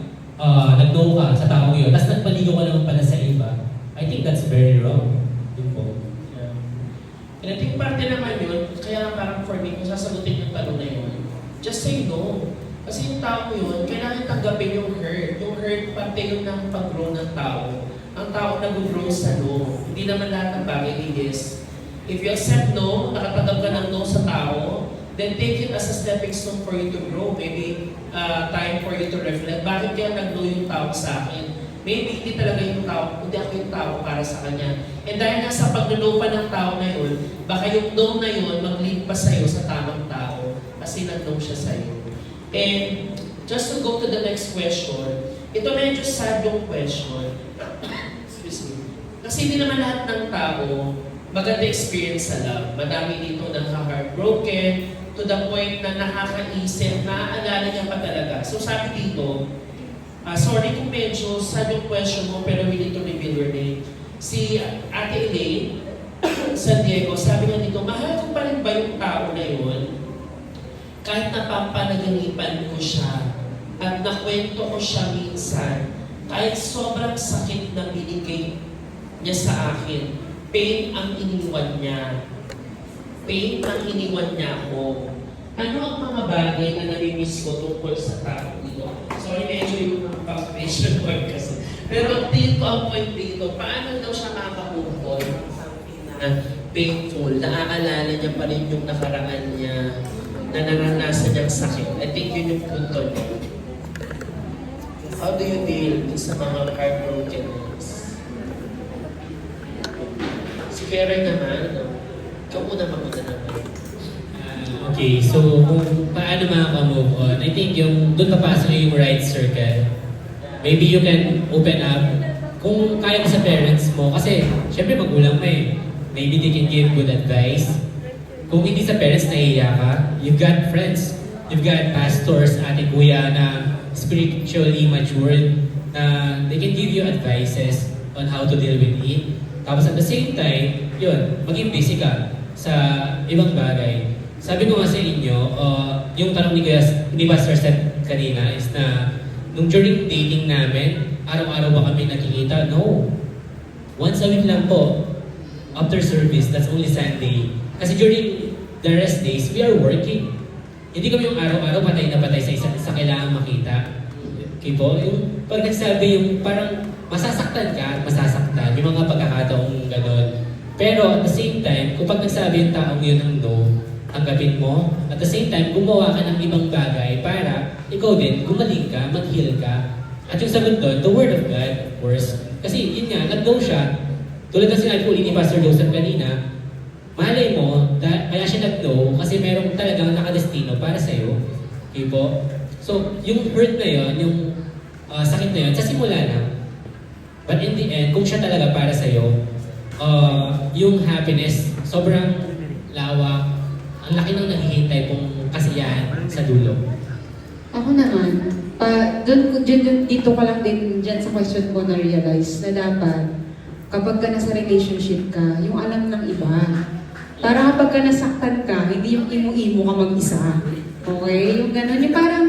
nag-no ka sa taong yun, tapos nagpaligaw ka naman pala sa iba. I think that's very wrong. Yun po. Yeah. And I think parte naman yun, kaya parang for me, kung sasagutin yung tanong na yun, just say no. Kasi yung tao yun, kailangan tanggapin yung hurt. Yung hurt, parte yun ng pag-grow ng tao. Ang tao nag-grow sa no. Hindi naman lahat ng bagay is. If you accept no, nakatanggap ka ng no sa tao, then take it as a stepping stone for you to grow. Maybe time for you to reflect. Bakit kaya nag-no yung tao sa akin? Maybe hindi talaga yung tao, hindi ako yung tao para sa kanya. And dahil nga sa pag-no pa ng tao na yun, baka yung no na yun mag-lead pa sa'yo sa tamang tao kasi nag-no siya sa'yo. And just to go to the next question, ito medyo sad yung question. Excuse me. Kasi hindi naman lahat ng tao maganda experience sa love. Madami dito nakaka-heartbroken to the point na nakakaisip, naaalala niya pa talaga. So sabi dito, sorry kung medyo sad yung question mo pero we need to reveal your name. Si Ate Elaine, San Diego, sabi niya dito, mahal ko pa rin ba yung tao na yun? Kahit napapanaginipan ko siya at nakwento ko siya minsan, kahit sobrang sakit na binigay niya sa akin, pain ang iniwan niya. Pain ang iniwan niya ako. Ano ang mga bagay na nami-miss ko tungkol sa tao dito? Sorry, medyo yung punctuation word kasi. Pero dito ang point dito, paano daw siya makakapungkol ng something na painful, naaalala niya pa rin yung nakaraan niya, na naranasan niyang sakit. I think yun yung punto niya. How do you deal sa mga heartbrokenness? Si Karen naman, ikaw muna magmuna naman. Okay, so kung paano makaka-move on, I think yung doon papasok yung right circle. Maybe you can open up kung kaya mo sa parents mo. Kasi, syempre magulang mo eh. Maybe they can give good advice. Kung hindi sa parents nahiya ka, you've got friends. You've got pastors, ate kuya na spiritually matured na they can give you advices on how to deal with it. Tapos at the same time, yun, maging busy ka sa ibang bagay. Sabi ko nga sa inyo, yung tanong ni Pastor Seth kanina is na nung during dating namin, araw-araw ba kami nakikita? No. once a week lang po, after service, that's only Sunday. Kasi during the rest days, we are working. Hindi kami yung araw-araw patay na patay sa isa't isa kailangan makita. Okay po? Yung pag nagsabi yung parang masasaktan ka at masasaktan, yung mga pagkakataong gano'n. Pero at the same time, kung pag nagsabi yung taong yun ng no, tanggapin mo. At the same time, gumawa ka ng ibang bagay para ikaw din, gumaling ka, mag-heal ka. At yung sagot doon, the Word of God, of course. Kasi yun nga, nag-go siya. Tulad ng sinabi ko ni Pastor Joseph kanina, malay mo, kaya siya nag-no kasi merong talagang nakadestino para sa'yo. Okay po? So, yung hurt na yun, yung sakit na yun, sa simula lang. But in the end, kung siya talaga para sa'yo, yung happiness, sobrang lawak, ang laki ng naghihintay pong kasiyahan sa dulo. Ako naman, dito ko lang din dyan sa question ko na-realize na dapat kapag ka nasa relationship ka, yung alam ng iba. Para kapag ka nasaktan ka, hindi yung imo-imo ka mag-isa. Okay? Yung gano'n, yung parang,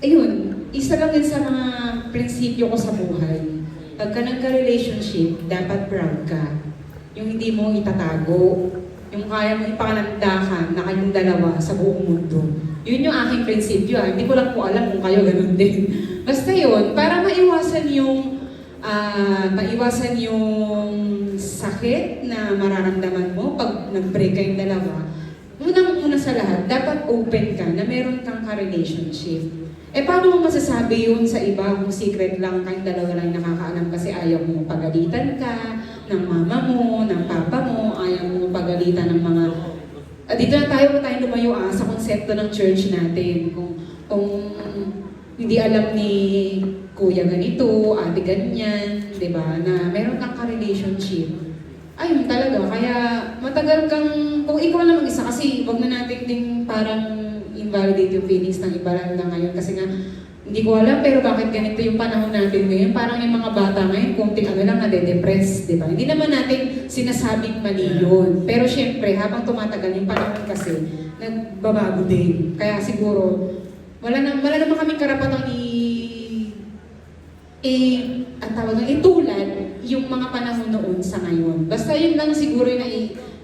ayun, isa lang din sa mga prinsipyo ko sa buhay. Pagka nagka-relationship, dapat proud ka. Yung hindi mo itatago. Yung kaya mo ipangalandakan na kayong dalawa sa buong mundo. Yun yung aking prinsipyo. Hindi ko lang po alam kung kayo ganun din. Basta yun, para maiwasan yung sakit na mararamdaman mo pag nag-break kayong dalawa. Unang-una sa lahat, dapat open ka na meron kang ka-relationship. Eh, paano mo masasabi yun sa iba kung secret lang kayong dalawa lang nakakaalam kasi ayaw mo pagalitan ka ng mama mo, ng papa mo, ayaw mo pagalitan ng mga... dito na tayo lumayo sa konsepto ng church natin. Kung hindi alam ni kuya ganito, ate ganyan, di ba, na meron kang ka-relationship. Ayun talaga, kaya matagal kang... Kung ikaw lang mag-isa kasi wag na natin ding parang invalidate yung feelings ng iba lang na ngayon kasi nga hindi ko alam pero bakit ganito yung panahon natin ngayon parang yung mga bata ngayon kunting lang nade-depress, di ba? Hindi naman natin sinasabing mali yun pero syempre habang tumatagal yung panahon kasi nagbabago din kaya siguro wala naman kaming karapatang itulad yung mga panahon noon sa ngayon. Basta yun lang siguro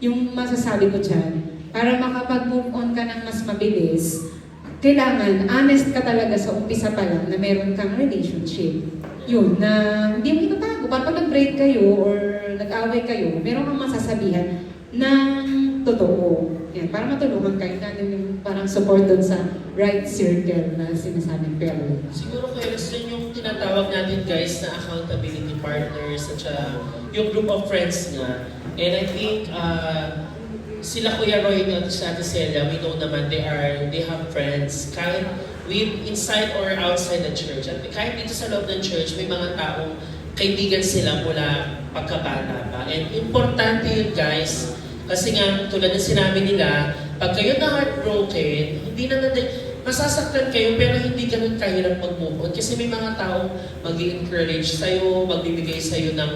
yung masasabi ko dyan. Para makapag-move on ka ng mas mabilis, kailangan honest ka talaga sa umpisa pa lang na meron kang relationship. Yun, na hindi mo itatago. Para pag nag-break kayo or nag-away kayo, meron kang masasabihan ng totoo. Yan, para matulungan kayo na yung parang support doon sa right circle na sinasabing pero. Siguro kayo yun yung tinatawag natin guys na accountability partners at yung group of friends nga. And I think sila Kuya Roy at si Ate Celia, we know naman they have friends kahit inside or outside the church. At kahit dito sa loob ng church, may mga taong kaibigan sila mula pagkabata pa. And importante yun guys, kasi nga tulad ng sinabi nila, pag kayo na heartbroken, hindi na masasaktan kayo pero hindi ganun kahirap mag-move on. Kasi may mga taong mag-encourage sa'yo, magbibigay sa'yo ng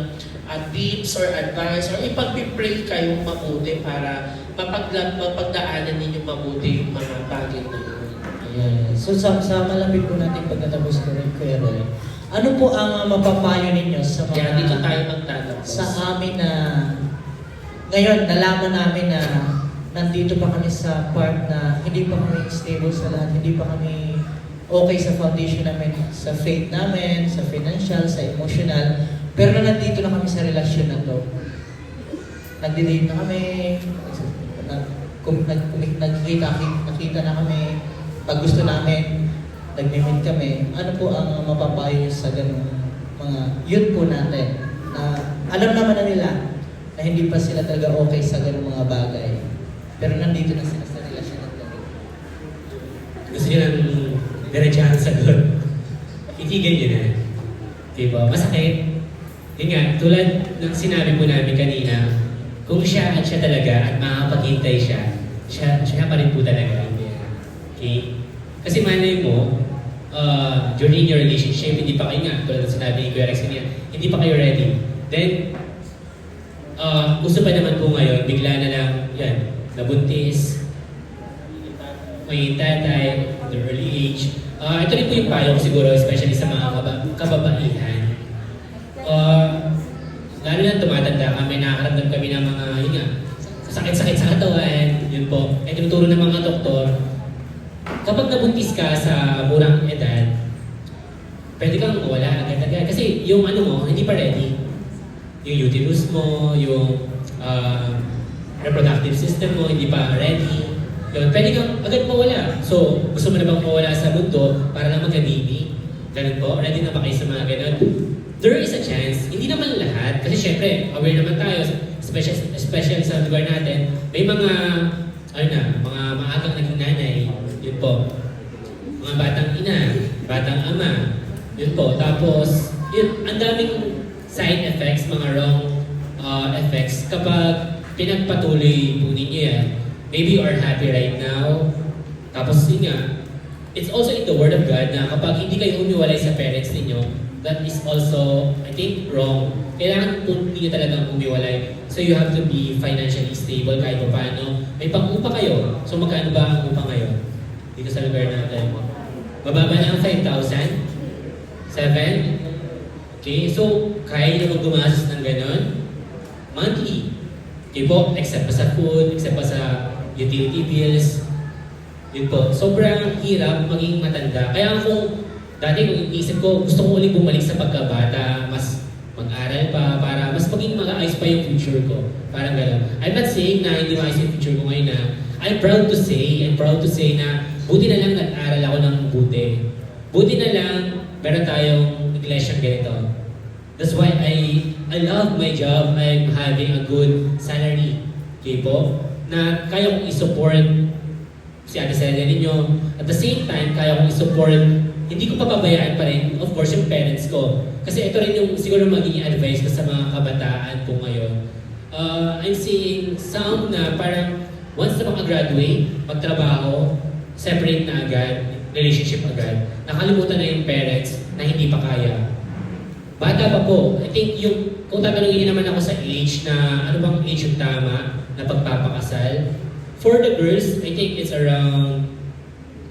tips or advice or ipag-pray kayong mabuti para mapagdaanan ninyo mabuti yung mga bagay na yun. Ayan. So sa malamig po natin pagkatapos ko rin, Kuya Roy, ano po ang mapapayo ninyo sa mga... Kaya dito tayo magtatapos. Sa amin na... Ngayon, nalaman namin na nandito pa kami sa part na hindi pa kami stable sa lahat, hindi pa kami okay sa foundation namin, sa faith namin, sa financial, sa emotional, pero nandito na kami sa relasyon na to. Nagde-date na kami, nakita na kami, pag gusto namin, nagme-meet kami. Ano po ang mapapayo nyo sa ganung mga youth po natin na alam naman na nila na hindi pa sila talaga okay sa ganung mga bagay. Pero nandito na sila sa relasyon na to. Gusto nyo ng diretsahan sagot. Itigil nyo na. Diba? Masakit. Yun nga, tulad ng sinabi po namin kanina, kung siya at siya talaga at makapaghintay siya pa rin po talaga. Okay? Kasi malay mo, during your relationship, hindi pa kayo nga, tulad ng sinabi ni Kuya Rex kanina, hindi pa kayo ready. Then, gusto pa naman po ngayon, bigla na lang, yan, nabuntis, may tatay, the early age. Ito rin po yung payo ko siguro, especially sa mga kababaihan. Lalo na may nakakaramdam kami ng mga, yun nga, sakit-sakit sa katawan, yun po. Ay tinuturo ng mga doktor, kapag nabuntis ka sa murang edad, pwede kang mawala agad-agad. Kasi yung ano mo, hindi pa ready. Yung uterus mo, yung reproductive system mo, hindi pa ready. Yun, pwede kang agad mawala. So, gusto mo na bang mawala sa mundo para lang magka-baby? Ganun po? Ready na ba kayo sa mga ganun? There is a chance, hindi naman lahat, kasi syempre, aware naman tayo, especially sa lugar natin, may mga, mga maagang naging nanay, yun po. Mga batang ina, batang ama, yun po. Tapos, yun, ang daming side effects, mga wrong effects kapag pinagpatuloy po ninyo yan. Maybe you are happy right now. Tapos yun nga, it's also in the Word of God na kapag hindi kayo humiwalay sa parents ninyo, that is also, I think, wrong. Kailangan po ninyo talagang humiwalay. So you have to be financially stable kahit pa paano. May pang-upa kayo. So magkano ba ang upa ngayon? Dito sa lugar natin. Mababa na ang 5,000? 7? Okay, so kaya nyo magdumastos ng ganon? Monthly. Okay po, except pa sa food, except pa sa utility bills. Yun po, sobrang hirap maging matanda. Kaya kung dati kung iisip ko, gusto ko ulit bumalik sa pagkabata, mas mag-aral pa, para mas maging mag-aayos pa yung future ko. Parang gano'n. I'm not saying na hindi maayos yung future ko ngayon na I'm proud to say na buti na lang nag-aral ako ng buti. Buti na lang meron tayong iglesyang ganito. That's why I love my job. I'm having a good salary. Okay po? Na kaya kong i-support si Ate Celia ninyo. At the same time, kaya kong i-support, hindi ko papabayaan pa rin, of course, yung parents ko. Kasi ito rin yung siguro magiging advice ko sa mga kabataan po ngayon. I'm seeing some na parang once na makagraduate, magtrabaho, separate na agad, relationship agad, nakalimutan na yung parents na hindi pa kaya. Bata pa po. I think yung, kung tatanungin naman ako sa age na ano bang age yung tama na pagpapakasal, for the girls, I think it's around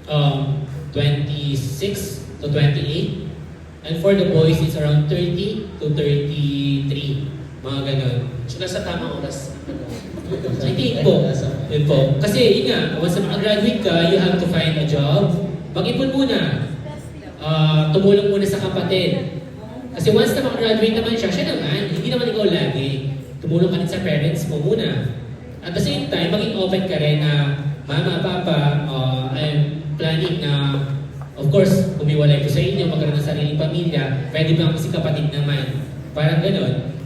26 to 28. And for the boys, it's around 30 to 33. Mga ganon. So nasa tamang oras. I think po. Yun po. Kasi yun nga, once na makagraduate ka, you have to find a job. Mag-ipon muna. Tumulong muna sa kapatid. Kasi once na makagraduate naman siya naman, hindi naman ikaw lagi. Tumulong ka din sa parents mo muna. At the same time, maging open ka rin na, Mama, Papa, I'm planning na, of course, humiwalay ko sa inyo, magkaroon ng sariling pamilya, pwede ba kasi kapatid naman? Parang ganon.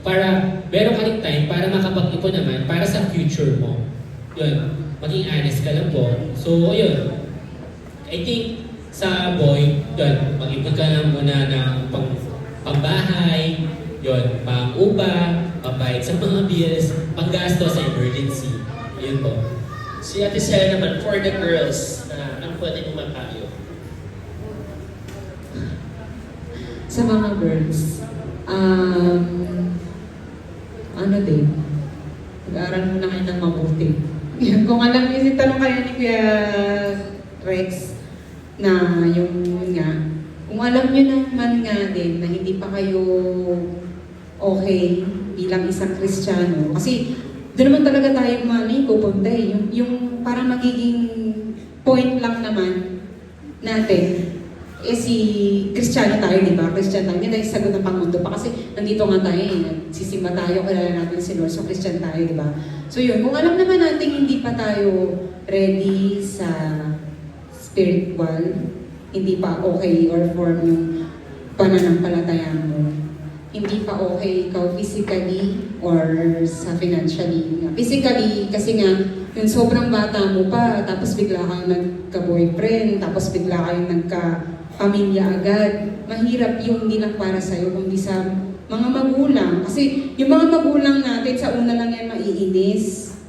Para meron ka rin time para makapag-ipon naman para sa future mo. Yun, maging honest ka lang po. So, yun. I think, sa boy, yun, mag-ipon ka lang muna ng pambahay, yun, pang-upa, pambayad sa mga bills, panggasto sa emergency. Yun po. Si Ate Celia naman, for the girls, ano pwede mo mapayo? Sa mga girls, ano din, mag-aaral muna kayo ng mabuti. Kung alam niyo, yung tanong kayo ni Kuya Rex, na yung nga, kung alam niyo naman nga din na hindi pa kayo okay bilang isang Kristiyano, kasi doon naman talaga tayo pupunta eh. Yung parang magiging point lang naman natin, si Kristiyano tayo, di ba? Kristiyano tayo, hindi tayo sagot ng pangmundo pa kasi nandito nga tayo eh, nagsisimba tayo, kilala natin si Lord, so Kristiyano tayo, di ba? So yun, kung alam naman natin hindi pa tayo ready sa spiritual, hindi pa okay or form yung pananampalataya mo, hindi pa okay ikaw physically or sa financially. Physically, kasi nga, yung sobrang bata mo pa, tapos bigla kang nagka-boyfriend, tapos bigla kayong nagka-pamilya agad. Mahirap yung hindi lang para sa'yo, kundi sa mga magulang. Kasi yung mga magulang natin, sa una lang yan maiinis.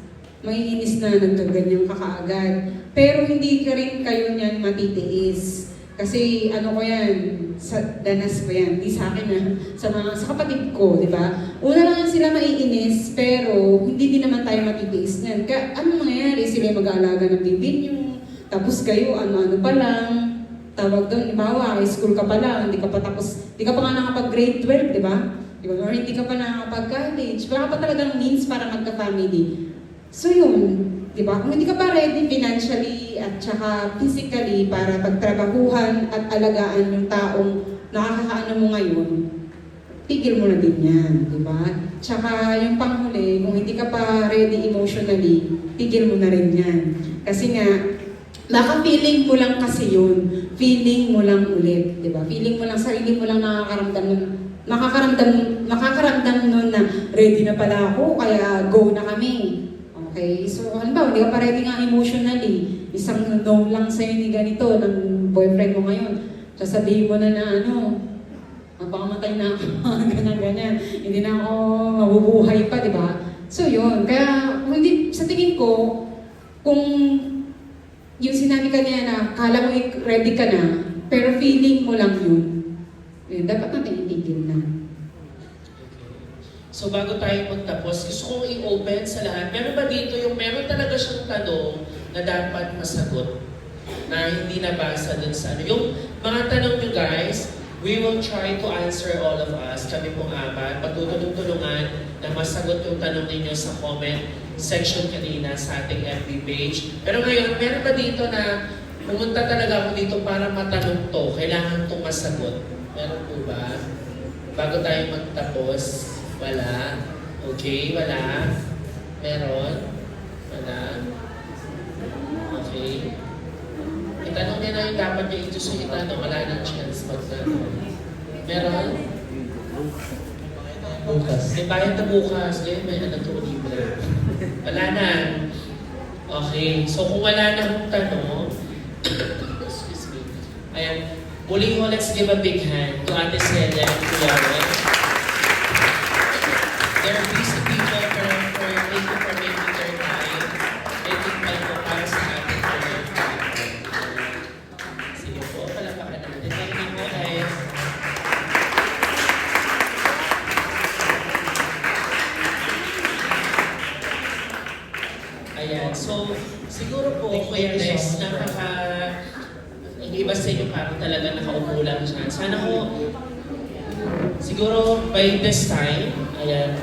Maiinis na nagkaganyan ka kaagad. Pero hindi ka rin kayo niyan matitiis. Kasi ano ko yan, sa danas ko yan, di sa akin sa kapatid ko, di ba? Una lang sila maiinis, pero hindi din naman tayo matitiis niyan. Ano mangyayari? Sila mag-aalaga ng bibig nyo, tapos kayo ano-ano pa lang, tawag doon, ibawa, high school ka pa lang, hindi ka pa nga nakapag grade 12, di ba? Di ba? Or hindi ka pa nakakapag-college, wala ka pa talagang means para magka-family. So yun, di ba? Kung hindi ka pa ready financially at saka physically para pagtrabahuhan at alagaan yung taong nakakaano mo ngayon, tigil mo na din yan, di ba? Tsaka yung panghuli, kung hindi ka pa ready emotionally, tigil mo na rin yan. Kasi nga, baka feeling mo lang kasi yun. Feeling mo lang ulit, di ba? Feeling mo lang, sarili mo lang makakaramdam nun na ready na pala ako, kaya go na kami. Okay? So, halimbawa, hindi ka pa ready nga emotionally. Isang no lang sa'yo ni ganito, ng boyfriend mo ngayon. Sasabihin mo na mapakamatay na ako, ganyan. Hindi na ako mabubuhay pa, di ba? So, yun. Kaya, hindi, sa tingin ko, kung yung sinabi ka niya na kala mo ready ka na, pero feeling mo lang yun, dapat natin itigil na. So bago tayo magtapos, gusto kong i-open sa lahat. Meron ba dito yung meron talaga siyang tanong na dapat masagot na hindi nabasa dun sa ano? Yung mga tanong nyo guys, we will try to answer all of us. Kami pong apat, patutulong-tulungan na masagot yung tanong ninyo sa comment section kanina sa ating FB page. Pero ngayon, meron ba dito na pumunta talaga ako dito para matanong to, kailangan itong masagot? Meron po ba? Bago tayo magtapos, wala. Okay, wala. Meron? Wala. Okay. Itanong niya na yung dapat niya ito sa itanong. Wala nang chance magtanong. Meron? Bukas. May bayad na bukas. Ngayon may anak ko libre. Wala na. Okay. So kung wala na akong tanong, excuse me. Ayan. Muli ho, let's give a big hand to Ate Celia and to Yaren. They're busy people for making their time. Making time po para sa ating project. Sige po, palapakan natin. Thank you po guys. Ayan, so siguro po, Kuya Rex, yung iba sa inyo parang talaga nakaupo lang siya. Sana ko, siguro by this time, ayan,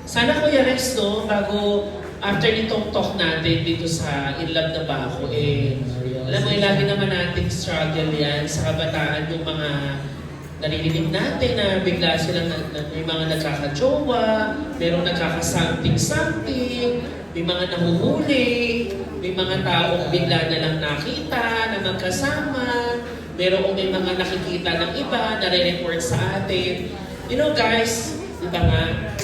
sana Kuya Rex, no, bago, after nitong talk natin dito sa In Love na ba ako, alam mo, lagi naman nating struggle yan sa kabataan, yung mga naririnig natin na bigla silang may mga nagkakajowa, merong nagkaka-something-something, may mga nahuhuli, may mga taong bigla na lang nakita na magkasama, may mga nakikita ng iba, nare-report sa atin. You know guys, di ba nga,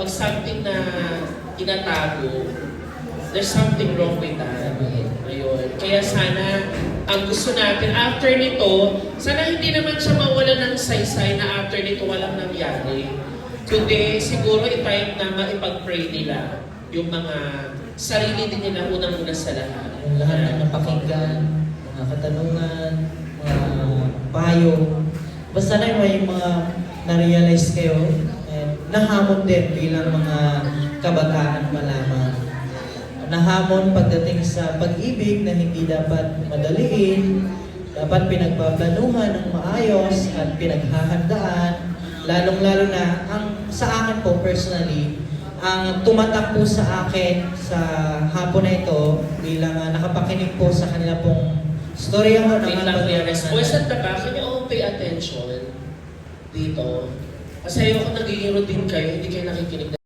pag something na tinatago, there's something wrong with that. Ayun. Kaya sana, ang gusto natin, after nito, sana hindi naman siya mawala ng saysay na after nito walang nangyari. Kundi siguro i-time na maipag-pray nila yung mga sarili din nila unang-una sa lahat. Yung lahat ng napakinggan, mga katanungan, mga payo. Basta na may mga na-realize kayo and nahamon din bilang mga kabataan pa lamang. Nahamon pagdating sa pag-ibig na hindi dapat madaliin, dapat pinagpaplanuhan ng maayos at pinaghahandaan, lalong-lalo na sa akin po personally, ang tumatak po sa akin sa hapon na ito bilang nakapakinig po sa kanila pong storya ko Wait lang, Kuya Rex. Boys at the back, can you all pay attention dito? Kasi ayoko nagiging routine kayo, hindi kayo nakikinig.